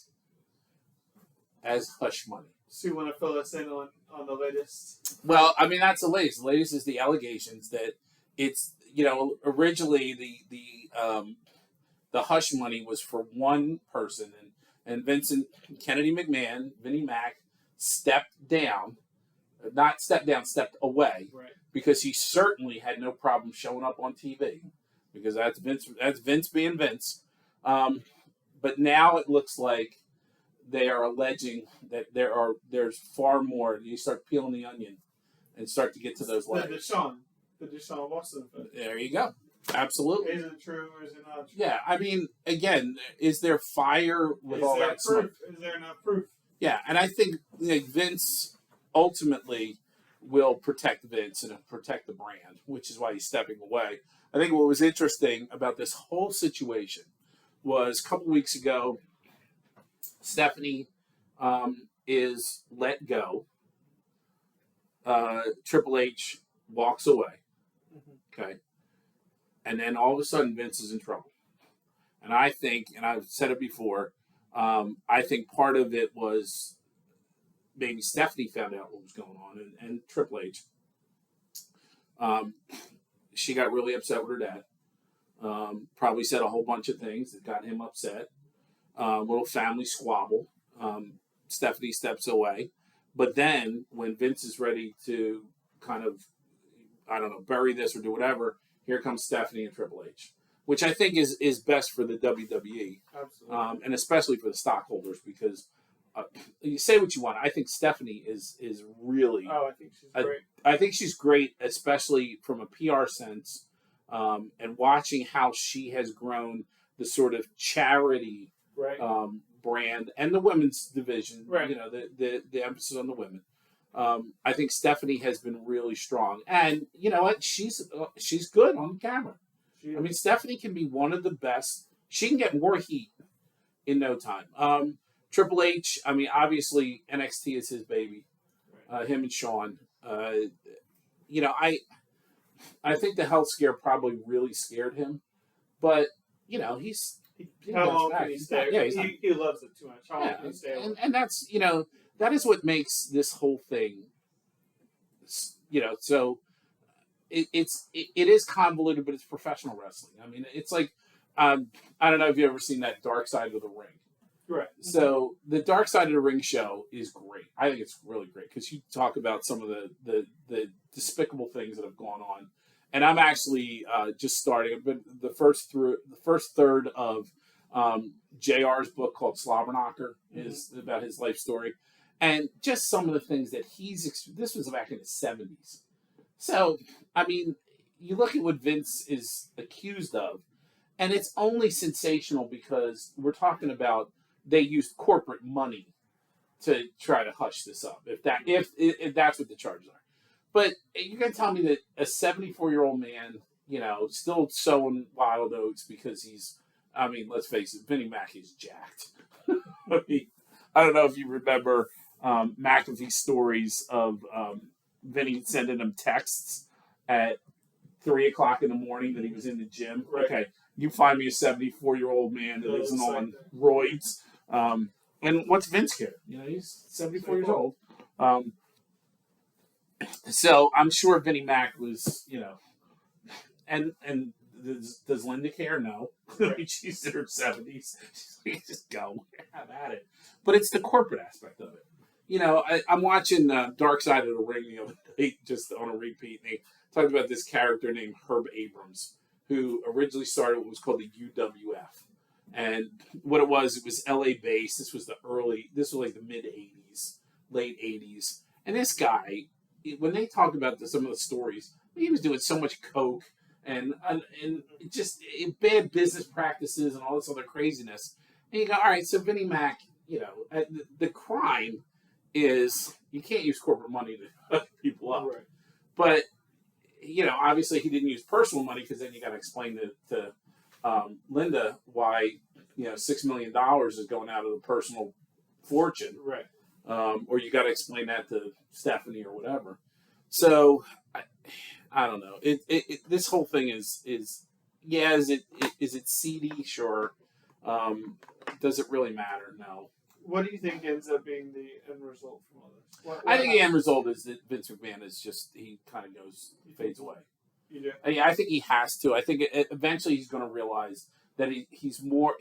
as hush money. So you want to fill us in on the latest? Well, I mean, that's the latest. The latest is the allegations that it's, originally the hush money was for one person, and Vincent Kennedy McMahon, Vinnie Mac, stepped away, right? Because he certainly had no problem showing up on TV, because that's Vince being Vince. But now it looks like they are alleging that there's far more. You start peeling the onion and start to get to those layers. The Deshaun Watson effect. There you go. Absolutely. Is it true or is it not true? Yeah, I mean, again, is there fire with all that smoke? Is there enough proof? Yeah, and I think Vince ultimately will protect Vince and protect the brand, which is why he's stepping away. I think what was interesting about this whole situation was a couple weeks ago, Stephanie is let go. Triple H walks away. Okay. And then all of a sudden, Vince is in trouble. And I think, and I've said it before, I think part of it was maybe Stephanie found out what was going on, and Triple H. She got really upset with her dad. Probably said a whole bunch of things that got him upset. Little family squabble. Stephanie steps away. But then, when Vince is ready to kind of, I don't know, bury this or do whatever, here comes Stephanie and Triple H, which I think is best for the WWE. Absolutely. And especially for the stockholders, because you say what you want. I think Stephanie is really. Oh, I think she's great. I think she's great, especially from a PR sense, and watching how she has grown the sort of charity brand and the women's division. Right. You know, the emphasis on the women. I think Stephanie has been really strong, and you know what? She's good on camera. I mean, Stephanie can be one of the best. She can get more heat in no time. Triple H, I mean, obviously NXT is his baby. Him and Shawn. You know, I think the health scare probably really scared him, but you know, how long can he stay? Yeah, he loves it too much. How long can he stay? And that's, you know, that is what makes this whole thing. You know, so it is convoluted, but it's professional wrestling. I mean, it's like I don't know if you've ever seen that Dark Side of the Ring. Right. So the Dark Side of the Ring show is great. I think it's really great because you talk about some of the despicable things that have gone on, and I'm actually just starting. But the first third of JR's book called Slobberknocker is about his life story, and just some of the things that this was back in the 70s. So I mean, you look at what Vince is accused of, and it's only sensational because we're talking about. They used corporate money to try to hush this up, if that's what the charges are. But you're going to tell me that a 74-year-old man, you know, still sowing wild oats because he's, I mean, let's face it, Vinnie Mac is jacked. I mean, I don't know if you remember McAfee's stories of Vinnie sending him texts at 3 o'clock in the morning that he was in the gym. Right. Okay, you find me a 74-year-old man that isn't on roids. And what's Vince care? You know, he's 74 years old. So I'm sure Vinnie Mac was, you know, and does Linda care? No. Right. She's in her 70s. Just go. Have at it. But it's the corporate aspect of it. You know, I'm watching Dark Side of the Ring the other day, just on a repeat, and they talked about this character named Herb Abrams, who originally started what was called the UWF. And what it was LA based. This was like the mid 80s, late 80s. And this guy, when they talk about some of the stories, he was doing so much coke and just bad business practices and all this other craziness. And you go, all right, so Vinnie Mac, you know, the crime is you can't use corporate money to hook people up. Right. But, you know, obviously he didn't use personal money because then you got to explain to Linda why, you know, $6 million is going out of the personal fortune. Right. Or you got to explain that to Stephanie or whatever. So, I don't know. This whole thing is yeah, is it seedy? Sure. Does it really matter? No. What do you think ends up being the end result from all this? I think the end result is that Vince McMahon is just, he kind of fades away. You do? I think he has to. I think eventually he's going to realize that he's more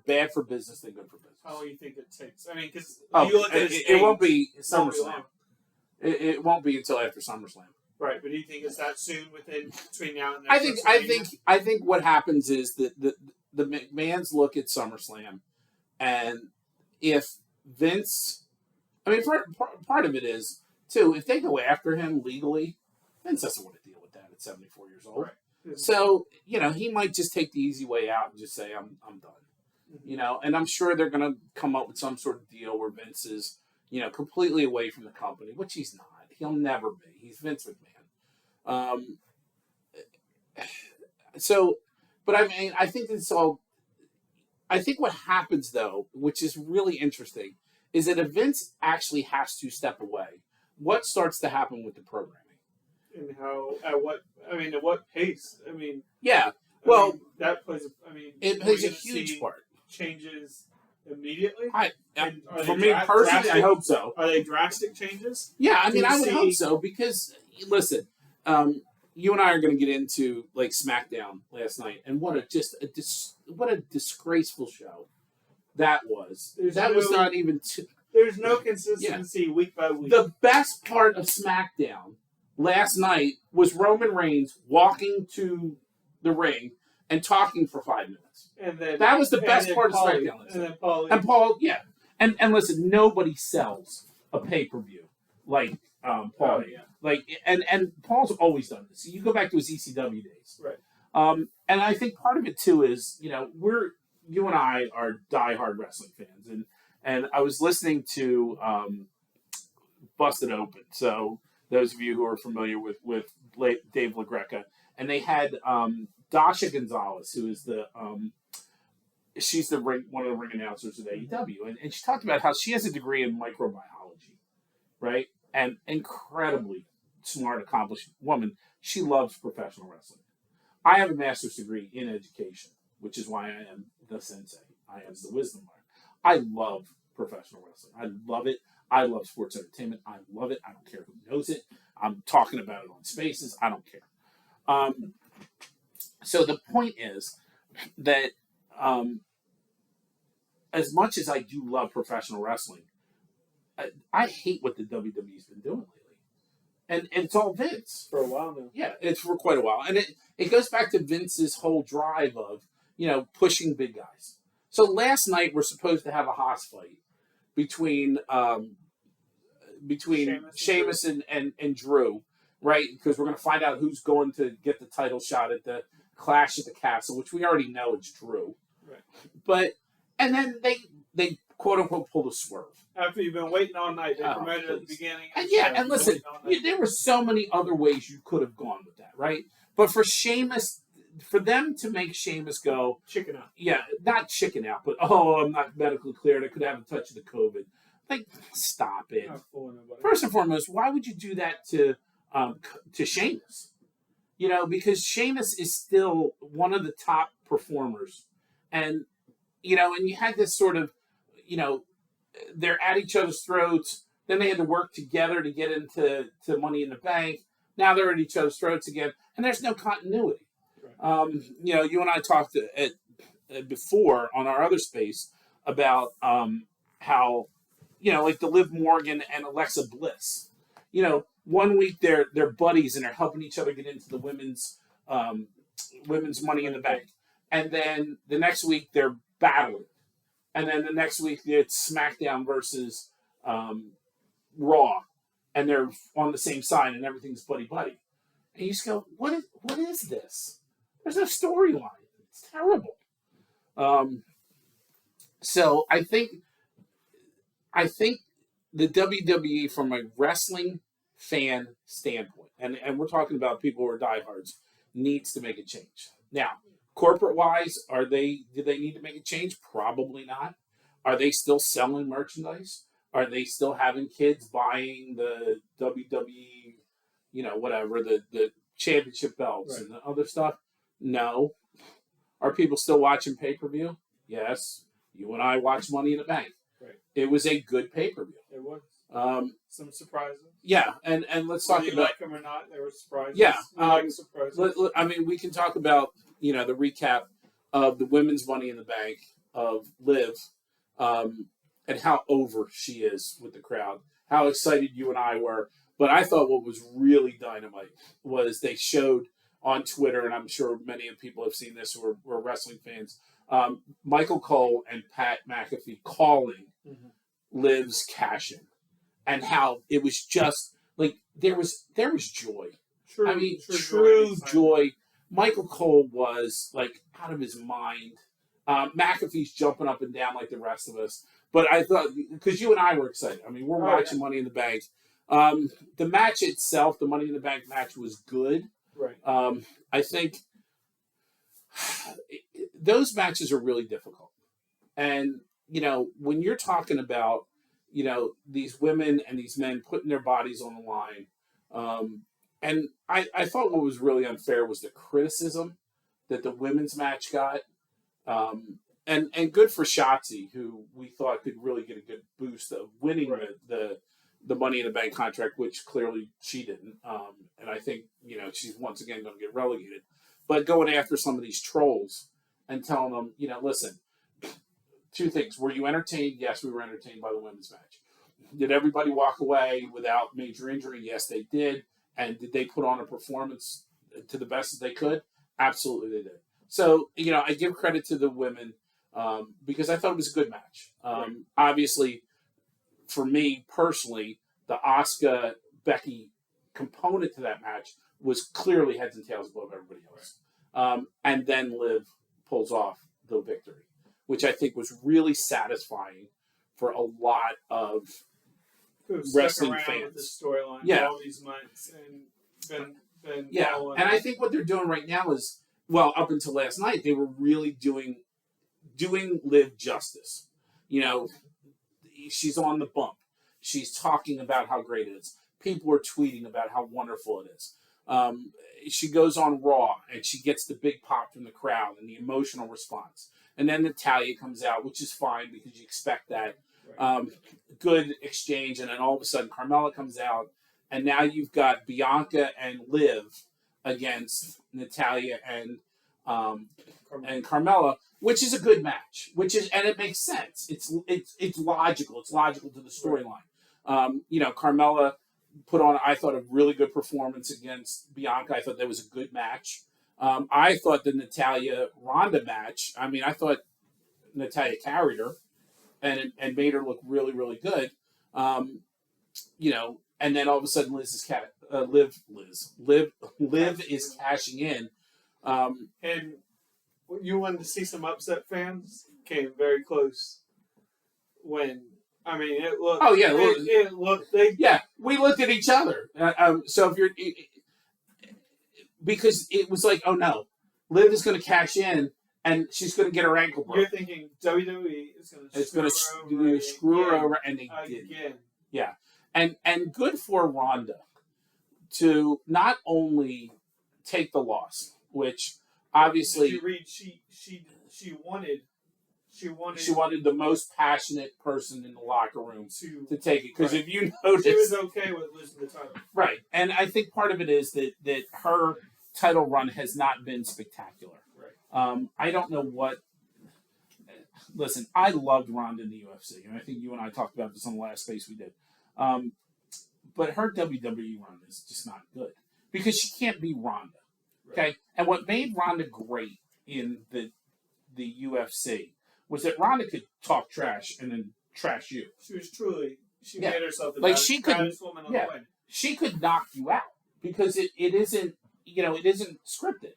bad for business than good for business. How long do you think it takes? I mean, because you look at it won't be SummerSlam. It won't be until after SummerSlam. Right, but do you think it's that soon between now and then? I think what happens is that the McMahons look at SummerSlam, and if Vince, I mean, part of it is, too, if they go after him legally, Vince doesn't want to deal with that at 74 years old. Right. So, he might just take the easy way out and just say, I'm done. Mm-hmm. And I'm sure they're going to come up with some sort of deal where Vince is, completely away from the company, which he's not. He'll never be. He's Vince McMahon. So, but I mean, I think what happens, though, which is really interesting, is that if Vince actually has to step away, what starts to happen with the programming? And at what pace? Yeah, well, that plays. it plays a huge part. Changes immediately. For me personally, I hope so. Are they drastic changes? Yeah, I would hope so because listen, you and I are going to get into like SmackDown last night, and what a disgraceful show that was. Was not even. There's no consistency week by week. The best part of SmackDown last night was Roman Reigns walking to the ring and talking for 5 minutes. And then that was the best part of SmackDown. And then Paul. And Paul, yeah. And listen, nobody sells a pay-per-view like Paul. Oh, yeah. Like and Paul's always done this. You go back to his ECW days. Right. And I think part of it too is, you and I are diehard wrestling fans, and I was listening to Busted Open. So those of you who are familiar with Dave LaGreca, and they had Dasha Gonzalez, who is she's one of the ring announcers at AEW, and she talked about how she has a degree in microbiology, right? And incredibly smart, accomplished woman. She loves professional wrestling. I have a master's degree in education, which is why I am the sensei. I am the wisdom learner. I love professional wrestling. I love it. I love sports entertainment. I love it. I don't care who knows it. I'm talking about it on Spaces. I don't care. So the point is that as much as I do love professional wrestling, I hate what the WWE's been doing lately. And it's all Vince. For a while now. Yeah, it's for quite a while. And it goes back to Vince's whole drive of, pushing big guys. So last night we're supposed to have a Haas fight between Sheamus and Drew, right? Because we're going to find out who's going to get the title shot at the Clash at the Castle, which we already know it's Drew. Right. And then they quote unquote pulled a swerve. After you've been waiting all night, they promoted at the beginning. And listen, there were so many other ways you could have gone with that, right? But for Sheamus, for them to make Sheamus go chicken out. Yeah, not chicken out, but I'm not medically cleared. I could have a touch of the COVID. Like, stop it. First and foremost, why would you do that to Sheamus? Because Sheamus is still one of the top performers, and and you had this sort of, they're at each other's throats. Then they had to work together to get into Money in the Bank. Now they're at each other's throats again, and there's no continuity. Right. You and I talked before on our other space about how, like the Liv Morgan and Alexa Bliss. 1 week they're buddies and they're helping each other get into the women's Money in the Bank, and then the next week they're battling. And then the next week it's SmackDown versus Raw, and they're on the same side, and everything's buddy-buddy. And you just go, what is this? There's no storyline. It's terrible. So I think the WWE, from a wrestling fan standpoint, and we're talking about people who are diehards, needs to make a change. Now, corporate-wise, do they need to make a change? Probably not. Are they still selling merchandise? Are they still having kids buying the WWE, whatever, the championship belts and the other stuff? No. Are people still watching pay-per-view? Yes. You and I watched Money in the Bank. Right. It was a good pay-per-view. It was. Some surprises. Yeah, and let's talk about... like them or not, there were surprises. Yeah. Surprises. We can talk about, the recap of the women's Money in the Bank of Liv, and how over she is with the crowd, how excited you and I were. But I thought what was really dynamite was they showed on Twitter, and I'm sure many of people have seen this who are wrestling fans, Michael Cole and Pat McAfee calling Liv's cash in, and how it was just like there was joy. I mean, true joy. Michael Cole was like out of his mind. McAfee's jumping up and down like the rest of us. But I thought, because you and I were excited. I mean, we're watching Money in the Bank. The match itself, the Money in the Bank match, was good. Right. I think those matches are really difficult. And, you know, when you're talking about, you know, these women and these men putting their bodies on the line, and I thought what was really unfair was the criticism that the women's match got. And good for Shotzi, who we thought could really get a good boost of winning the Money in the Bank contract, which clearly she didn't. And I think, you know, she's once again going to get relegated. But going after some of these trolls and telling them, you know, listen, two things. Were you entertained? Yes, we were entertained by the women's match. Did everybody walk away without major injury? Yes, they did. And did they put on a performance to the best that they could? Absolutely, they did. So, you know, I give credit to the women because I thought it was a good match. Obviously, for me personally, the Asuka Becky component to that match was clearly heads and tails above everybody else. And then Liv pulls off the victory, which I think was really satisfying for a lot of wrestling fans. With the storyline all these months and been and I think what they're doing right now is, well, up until last night, they were really doing Liv justice. You know, she's on the bump. She's talking about how great it is. People are tweeting about how wonderful it is. She goes on Raw and she gets the big pop from the crowd and the emotional response. And then Natalya comes out, which is fine because you expect that. Good exchange. And then all of a sudden Carmella comes out. And now you've got Bianca and Liv against Natalya and Carmella, which is a good match. And it makes sense. It's logical. It's logical to the storyline. You know, Carmella put on, I thought, a really good performance against Bianca. I thought that was a good match. I thought the Natalya Ronda match. I mean, I thought Natalya carried her and made her look really, really good. You know, and then all of a sudden Liv is cashing in. And you wanted to see some upset fans came very close when, I mean, it looked. Oh yeah, it looked. We looked at each other. So if you're, because it was like, oh no, Liv is going to cash in and she's going to get her ankle broken. You're thinking WWE is going to screw her over, and they did. Yeah, and good for Ronda to not only take the loss, which obviously she wanted the most passionate person in the locker room to take it, because if you notice, she was okay with losing the title, right? And I think part of it is that her title run has not been spectacular. Right. I don't know what. Listen, I loved Ronda in the UFC, and I think you and I talked about this on the last space we did. But her WWE run is just not good because she can't be Ronda. Okay, right. And what made Ronda great in the UFC was that Ronda could talk trash and then trash you. She was truly made herself the baddest woman on the planet. She could knock you out because it isn't scripted.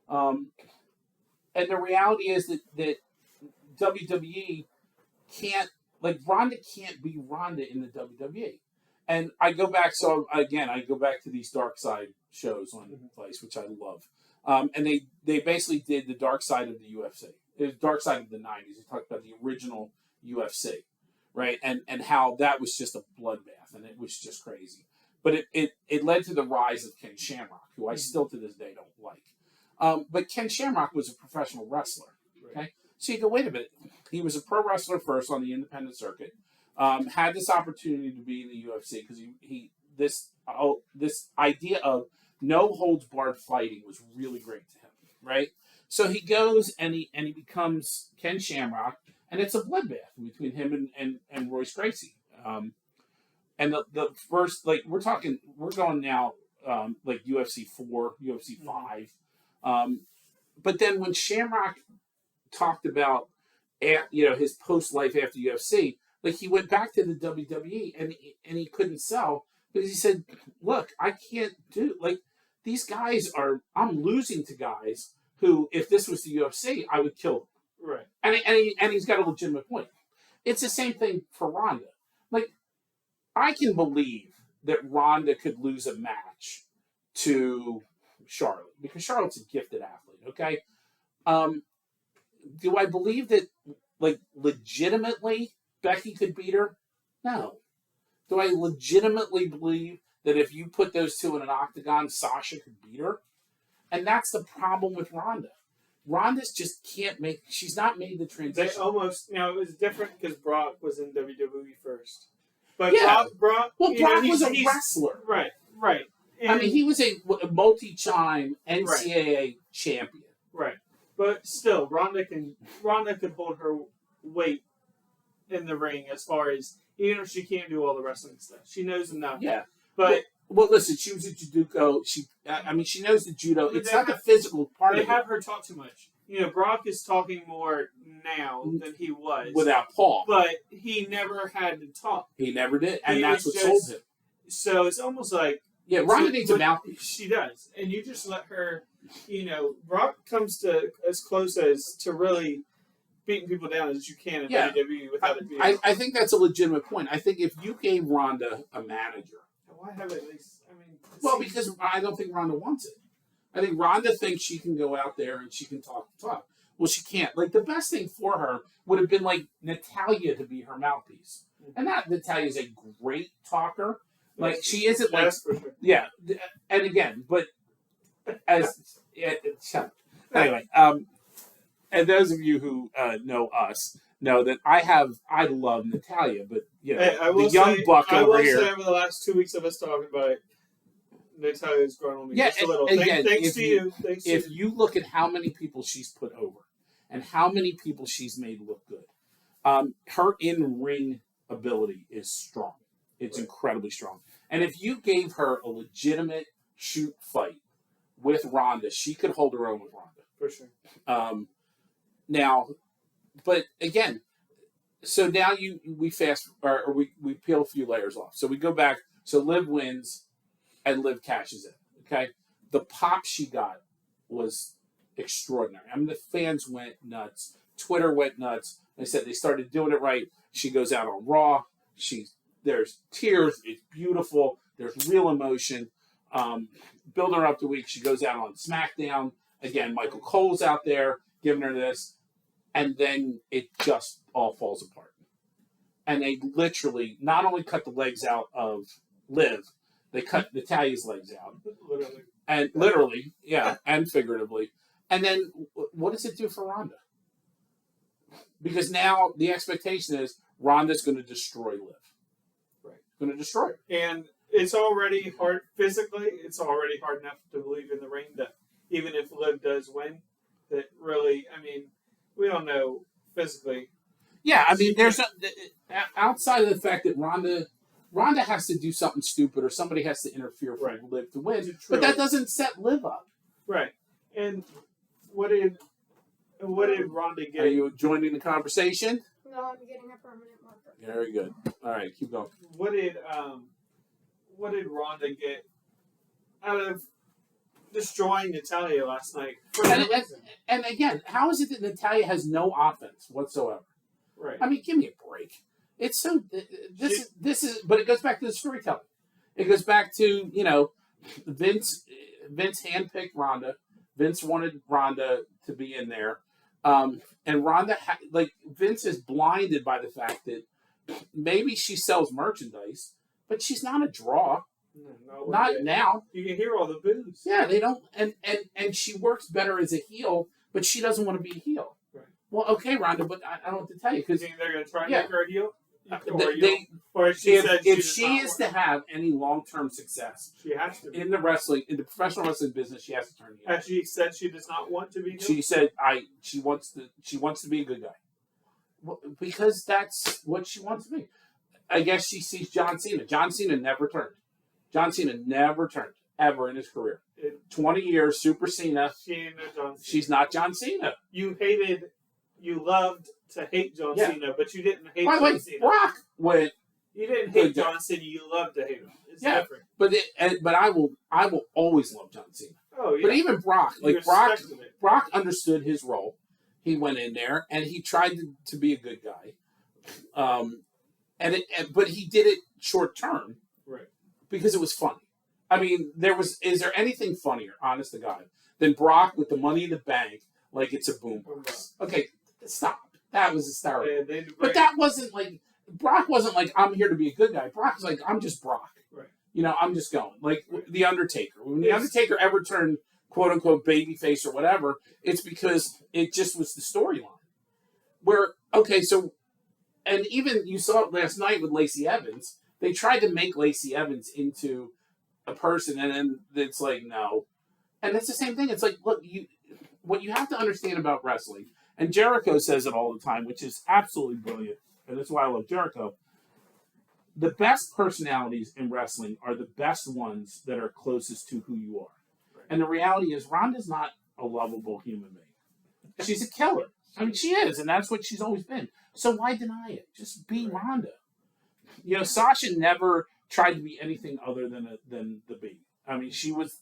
And the reality is that WWE can't, like, Ronda can't be Ronda in the WWE. And I go back to these Dark Side shows on Vice, which I love. And they basically did the Dark Side of the UFC. It was Dark Side of the 90s. They talked about the original UFC, right? And how that was just a bloodbath, and it was just crazy. But it led to the rise of Ken Shamrock, who I still to this day don't like. But Ken Shamrock was a professional wrestler, okay? Right. So you go, wait a minute. He was a pro wrestler first on the independent circuit. Had this opportunity to be in the UFC because this idea of no holds barred fighting was really great to him, right? So he goes and he becomes Ken Shamrock, and it's a bloodbath between him and Royce Gracie. And the first, like, we're going now like UFC 4, UFC 5. But then when Shamrock talked about his post life after UFC, Like he went back to the WWE and he couldn't sell because he said, "Look, I can't do like these guys are. I'm losing to guys who, if this was the UFC, I would kill them." Right. And he's got a legitimate point. It's the same thing for Ronda. Like I can believe that Ronda could lose a match to Charlotte because Charlotte's a gifted athlete. Okay, do I believe that like legitimately Becky could beat her? No. Do I legitimately believe that if you put those two in an octagon, Sasha could beat her? And that's the problem with Ronda. Ronda's just can't make. She's not made the transition. They almost it was different because Brock was in WWE first. But yeah. Brock was a wrestler. Right. And, I mean, he was a multi-time NCAA champion. Right. But still, Ronda could hold her weight in the ring as far as, even if she can't do all the wrestling stuff. She knows enough. Yeah. But well, listen, she was a judoka. She knows the judo. It's not the physical part of it. They have her talk too much. Brock is talking more now than he was. Without Paul. But he never had to talk. He never did. And that's what sold him. So it's almost like... Yeah, Ronda needs a mouthpiece. She does. And you just let her... Brock comes to as close as to really beating people down as you can in WWE without it being... I think that's a legitimate point. I think if you gave Ronda a manager... Why have at least... because I don't think Ronda wants it. I think Ronda thinks she can go out there and she can talk. Well, she can't. Like, the best thing for her would have been, like, Natalya to be her mouthpiece. And Natalya's a great talker. Like, she isn't like... Yes, for sure. Yeah. And again, but... Anyway, and those of you who know us know that I love Natalya, but the young buck over here. I will say over the last 2 weeks of us talking about it, Natalya's grown on me just a little. Again, thanks to you. If you look at how many people she's put over and how many people she's made look good, her in-ring ability is strong. It's incredibly strong. And if you gave her a legitimate shoot fight with Ronda, she could hold her own with Ronda. For sure. Now, but again, so now we peel a few layers off. So we go back. So Liv wins, and Liv cashes in. Okay, the pop she got was extraordinary. I mean, the fans went nuts. Twitter went nuts. They said they started doing it right. She goes out on Raw. There's tears. It's beautiful. There's real emotion. Build her up the week. She goes out on SmackDown. Again, Michael Cole's out there giving her this. And then it just all falls apart. And they literally not only cut the legs out of Liv, they cut Natalya's legs out. Literally. And figuratively. And then what does it do for Ronda? Because now the expectation is Ronda's going to destroy Liv. Right. Going to destroy her. And it's already hard physically. It's already hard enough to believe in the ring that even if Liv does win, that really, we don't know physically. Yeah, there's outside of the fact that Ronda has to do something stupid or somebody has to interfere for Liv to win, but that doesn't set Liv up. Right. And what did Ronda get? Are you joining the conversation? No, I'm getting a permanent marker. Very good. All right, keep going. What did Ronda get out of destroying Natalya last night? And again, how is it that Natalya has no offense whatsoever? Right. Give me a break. It's so this is, but it goes back to the storytelling. It goes back to Vince handpicked Ronda. Vince wanted Ronda to be in there, and Ronda Vince is blinded by the fact that maybe she sells merchandise, but she's not a draw. No, not now. You can hear all the boos. Yeah, they don't, and she works better as a heel, but she doesn't want to be a heel. Right. Well, okay, Ronda, but I don't know what to tell you because they're going to try and make her a heel. If she is to have any long-term success, she has to in the professional wrestling business. She has to turn heel. Has she said she does not want to be heel? She said she wants to be a good guy. Well, because that's what she wants to be. I guess she sees John Cena. John Cena never turned. John Cena never turned ever in his career. 20 years, Super Cena. She ain't no John Cena. She's not John Cena. You loved to hate John Yeah. Cena, but you didn't hate By the way, John Cena. Brock went. You didn't Good hate guy. John Cena. You loved to hate him. It's Yeah. different. But I will always love John Cena. Oh yeah. But even Brock, You like Brock respected it. Brock understood his role. He went in there and he tried to be a good guy. But he did it short term, Right? because it was funny. I mean, is there anything funnier, honest to God, than Brock with the Money in the Bank like it's a boombox? Okay, stop. That was hysterical. Yeah, But that wasn't like Brock wasn't like, I'm here to be a good guy. Brock was like, I'm just Brock. Right. I'm just going. Like The Undertaker. When The Yes. Undertaker ever turned quote unquote babyface or whatever, it's because it just was the storyline. Where, okay, so, and even you saw it last night with Lacey Evans, they tried to make Lacey Evans into a person, and then it's like, no. And it's the same thing. It's like, look, what you have to understand about wrestling, and Jericho says it all the time, which is absolutely brilliant, and that's why I love Jericho. The best personalities in wrestling are the best ones that are closest to who you are. Right. And the reality is, Ronda's not a lovable human being. She's a killer. I mean, she is, and that's what she's always been. So why deny it? Just be Ronda. Sasha never tried to be anything other than the B. I mean, she was.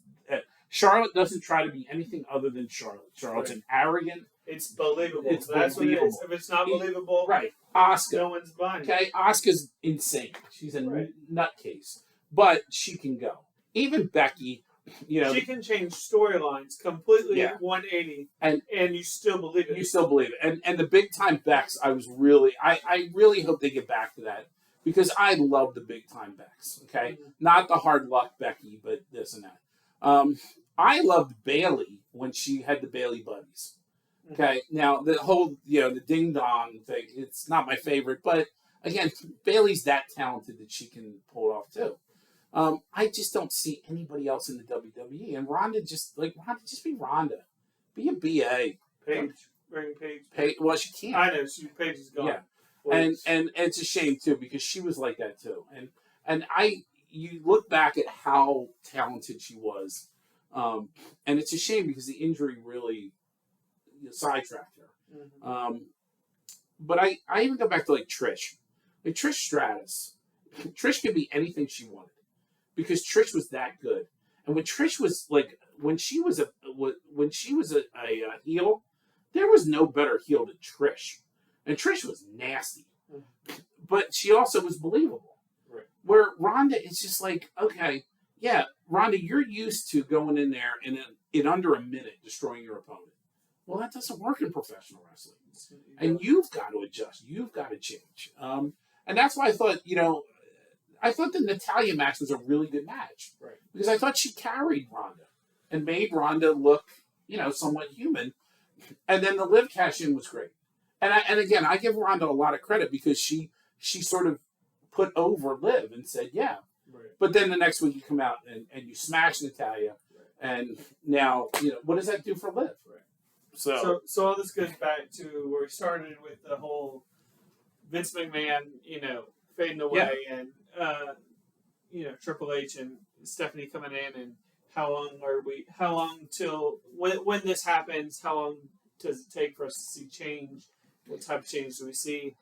Charlotte doesn't try to be anything other than Charlotte. Charlotte's an arrogant. It's believable. It's That's believable. what it is. If it's not believable, right? Asuka. No one's buying it. Okay, Asuka's insane. She's a Right. nutcase, but she can go. Even Becky, she can change storylines completely 180, and you still believe it. You still believe it. And the big time Becks, I really hope they get back to that, because I love the big time Becks. Okay, not the hard luck Becky, but this and that. I loved Bailey when she had the Bailey buddies. Okay, now the whole the ding dong thing, it's not my favorite, but again, Bailey's that talented that she can pull it off too. I just don't see anybody else in the WWE, and Ronda just be Ronda, be a BA. Bring Paige. Well, she can't. I know, Paige is gone. Yeah, and it's a shame too, because she was like that too, and you look back at how talented she was, and it's a shame because the injury really sidetracked her. Mm-hmm. But I even go back to like Trish Stratus. Trish could be anything she wanted, because Trish was that good. And when Trish was like, when she was a heel, there was no better heel than Trish, and Trish was nasty, but she also was believable. Right. Where Ronda, it's just like, okay, yeah, Ronda, you're used to going in there and in under a minute destroying your opponent. Well, that doesn't work in professional wrestling, and you've got to adjust. You've got to change. And that's why I thought the Natalya match was a really good match, right? Because I thought she carried Ronda and made Ronda look, somewhat human. And then the Liv cash-in was great. And again, I give Ronda a lot of credit, because she sort of put over Liv and said, yeah. Right. But then the next week you come out and you smash Natalya, and now what does that do for Liv? Right. So all this goes back to where we started with the whole Vince McMahon, fading away, and Triple H and Stephanie coming in, and how long till when this happens? How long does it take for us to see change? What type of change do we see?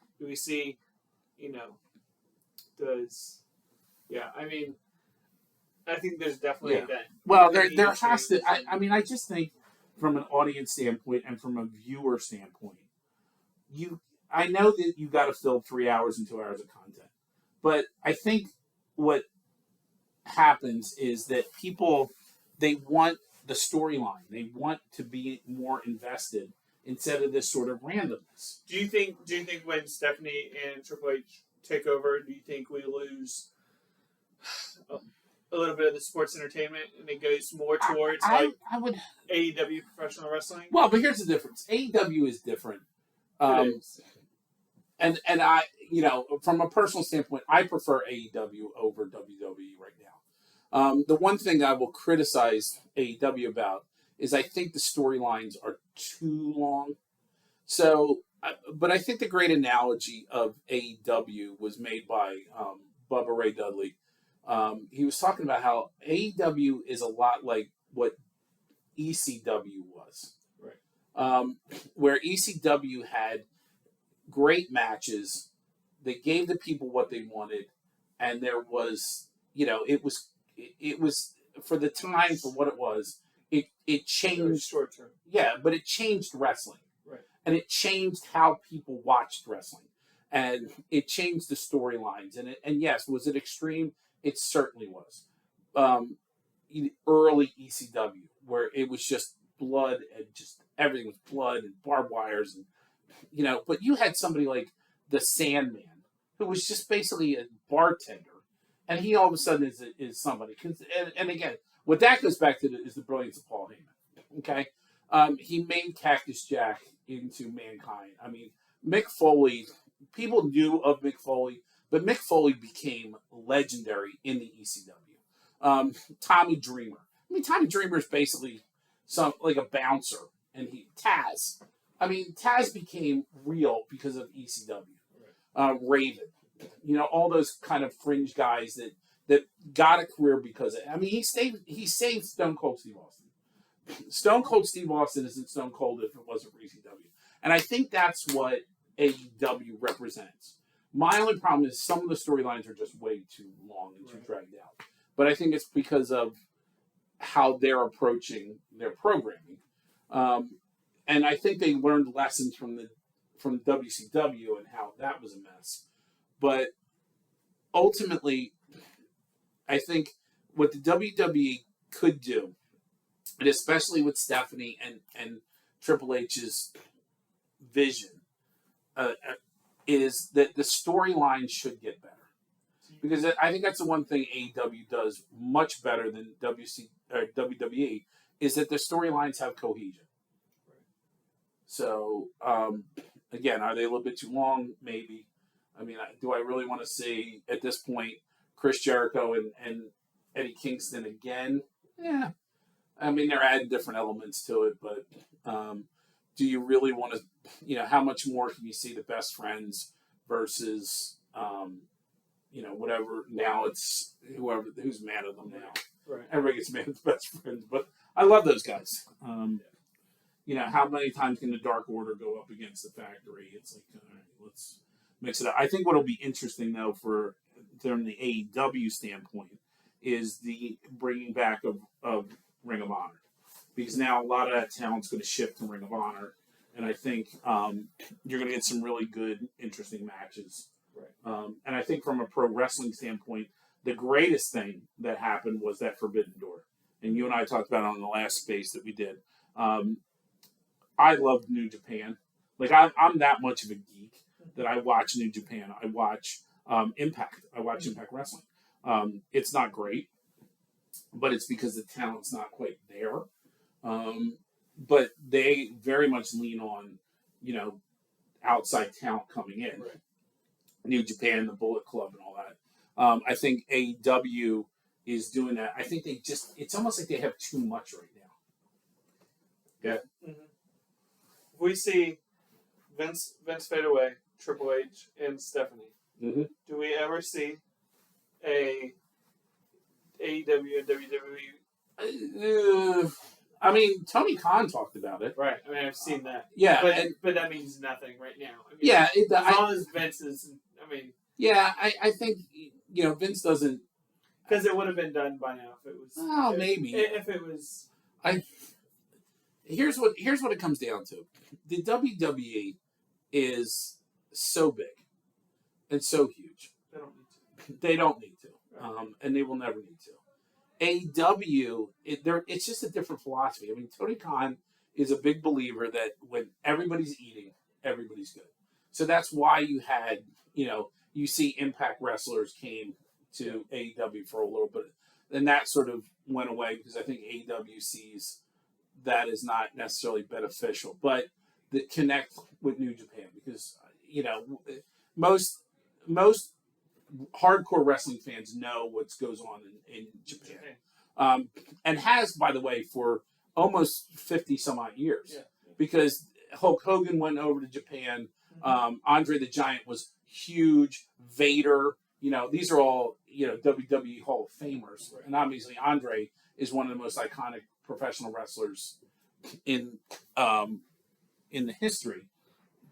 I think there's definitely a bend. Well, there has to. I just think from an audience standpoint and from a viewer standpoint, I know that you got to fill 3 hours and 2 hours of content, but I think what happens is that people, they want the storyline. They want to be more invested instead of this sort of randomness. Do you think when Stephanie and Triple H take over, do you think we lose a little bit of the sports entertainment and it goes more towards I would AEW professional wrestling? Well, but here's the difference. AEW is different. It is. And I, from a personal standpoint, I prefer AEW over WWE right now. The one thing I will criticize AEW about is I think the storylines are too long. So, but I think the great analogy of AEW was made by Bubba Ray Dudley. He was talking about how AEW is a lot like what ECW was. Right. Where ECW had great matches. They gave the people what they wanted, and there was, it was for the time for what it was. It It was changed. short term. Yeah, but it changed wrestling. Right. And it changed how people watched wrestling. And it changed the storylines. And yes, was it extreme? It certainly was. Early ECW, where it was just blood and just everything was blood and barbed wires. And, but you had somebody like the Sandman, who was just basically a bartender. And he all of a sudden is somebody. And again, what that goes back to is the brilliance of Paul Heyman. Okay? He made Cactus Jack into Mankind. I mean, Mick Foley, people knew of Mick Foley, but Mick Foley became legendary in the ECW. Tommy Dreamer. I mean, Tommy Dreamer is basically like a bouncer, and Taz. I mean, Taz became real because of ECW. Raven, all those kind of fringe guys that got a career because of it. I mean, he saved Stone Cold Steve Austin. Stone Cold Steve Austin isn't Stone Cold if it wasn't for ECW. And I think that's what AEW represents. My only problem is some of the storylines are just way too long and too dragged out. But I think it's because of how they're approaching their programming. And I think they learned lessons from WCW and how that was a mess. But ultimately, I think what the WWE could do, and especially with Stephanie and Triple H's vision, is that the storyline should get better. Because I think that's the one thing AEW does much better than WWE, is that the storylines have cohesion. So, again, are they a little bit too long? Maybe. I mean, do I really want to see, at this point, Chris Jericho and Eddie Kingston again? Yeah. I mean, they're adding different elements to it, but do you really want to, how much more can you see the best friends versus, whatever. Now it's who's mad at them now. Right. Everybody gets mad at the best friends, but I love those guys. How many times can the Dark Order go up against the Factory? It's like, all right, let's mix it up. I think what will be interesting, though, from the AEW standpoint, is the bringing back of Ring of Honor. Because now a lot of that talent's going to shift to Ring of Honor. And I think you're going to get some really good, interesting matches. Right. And I think from a pro wrestling standpoint, the greatest thing that happened was that Forbidden Door. And you and I talked about it on the last space that we did. I love New Japan. Like, I'm that much of a geek that I watch New Japan. I watch Impact. I watch Impact Wrestling. It's not great, but it's because the talent's not quite there. But they very much lean on, outside talent coming in. Right. New Japan, the Bullet Club, and all that. I think AEW is doing that. I think it's almost like they have too much right now. Yeah. Mm-hmm. If we see Vince fade away, Triple H, and Stephanie, do we ever see a AEW and WWE? I mean, Tony Khan talked about it. Right. I mean, I've seen that. Yeah. But that means nothing right now. I mean, yeah. as long as Vince is, Yeah, I think, Vince doesn't... Because it would have been done by now if it was... Oh, maybe. If it was... Here's what it comes down to. The WWE is so big and so huge. They don't need to. Right. And they will never need to. AEW, it's just a different philosophy. I mean, Tony Khan is a big believer that when everybody's eating, everybody's good. So that's why you had, you see Impact wrestlers came to AEW for a little bit. Then that sort of went away because I think AEW sees that is not necessarily beneficial. But the connect with New Japan because, most hardcore wrestling fans know what goes on in Japan. And has, by the way, for almost 50 some odd years. Yeah. Because Hulk Hogan went over to Japan. Andre the Giant was huge. Vader, these are all, WWE Hall of Famers. Right. And obviously Andre is one of the most iconic professional wrestlers in the history.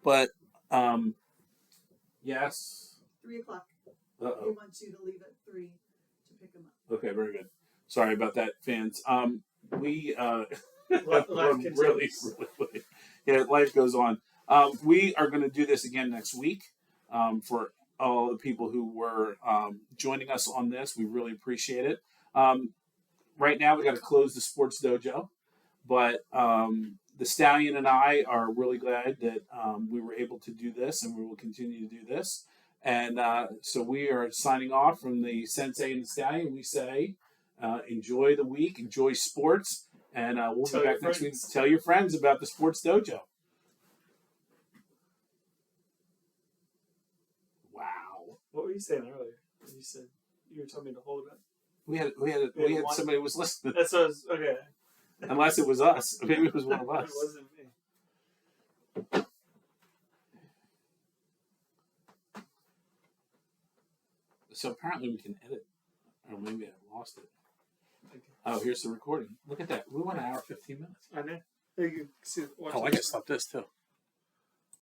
But Yes. 3 o'clock. He Uh-oh. wants you to leave at 3 to pick him up. Okay, very good. Sorry about that, fans. We Life really, continues. really, yeah, life goes on. We are going to do this again next week. For all the people who were joining us on this, we really appreciate it. Right now, we got to close the sports dojo, but the Stallion and I are really glad that we were able to do this, and we will continue to do this. And so we are signing off from the Sensei and the Stallion. We say, enjoy the week, enjoy sports, and we'll Tell be your back next week. friends. Tell your friends about the Sports Dojo. Wow. What were you saying earlier? You said you were telling me to hold it up. We had one- somebody who was listening. That's what I was, okay. Unless it was us. Maybe it was one of It us. wasn't me. So apparently we can edit. Or maybe I lost it. Okay. Oh, here's the recording. Look at that. We went an hour 15 minutes. I know. You can see, watch Oh, I it. can stop this too.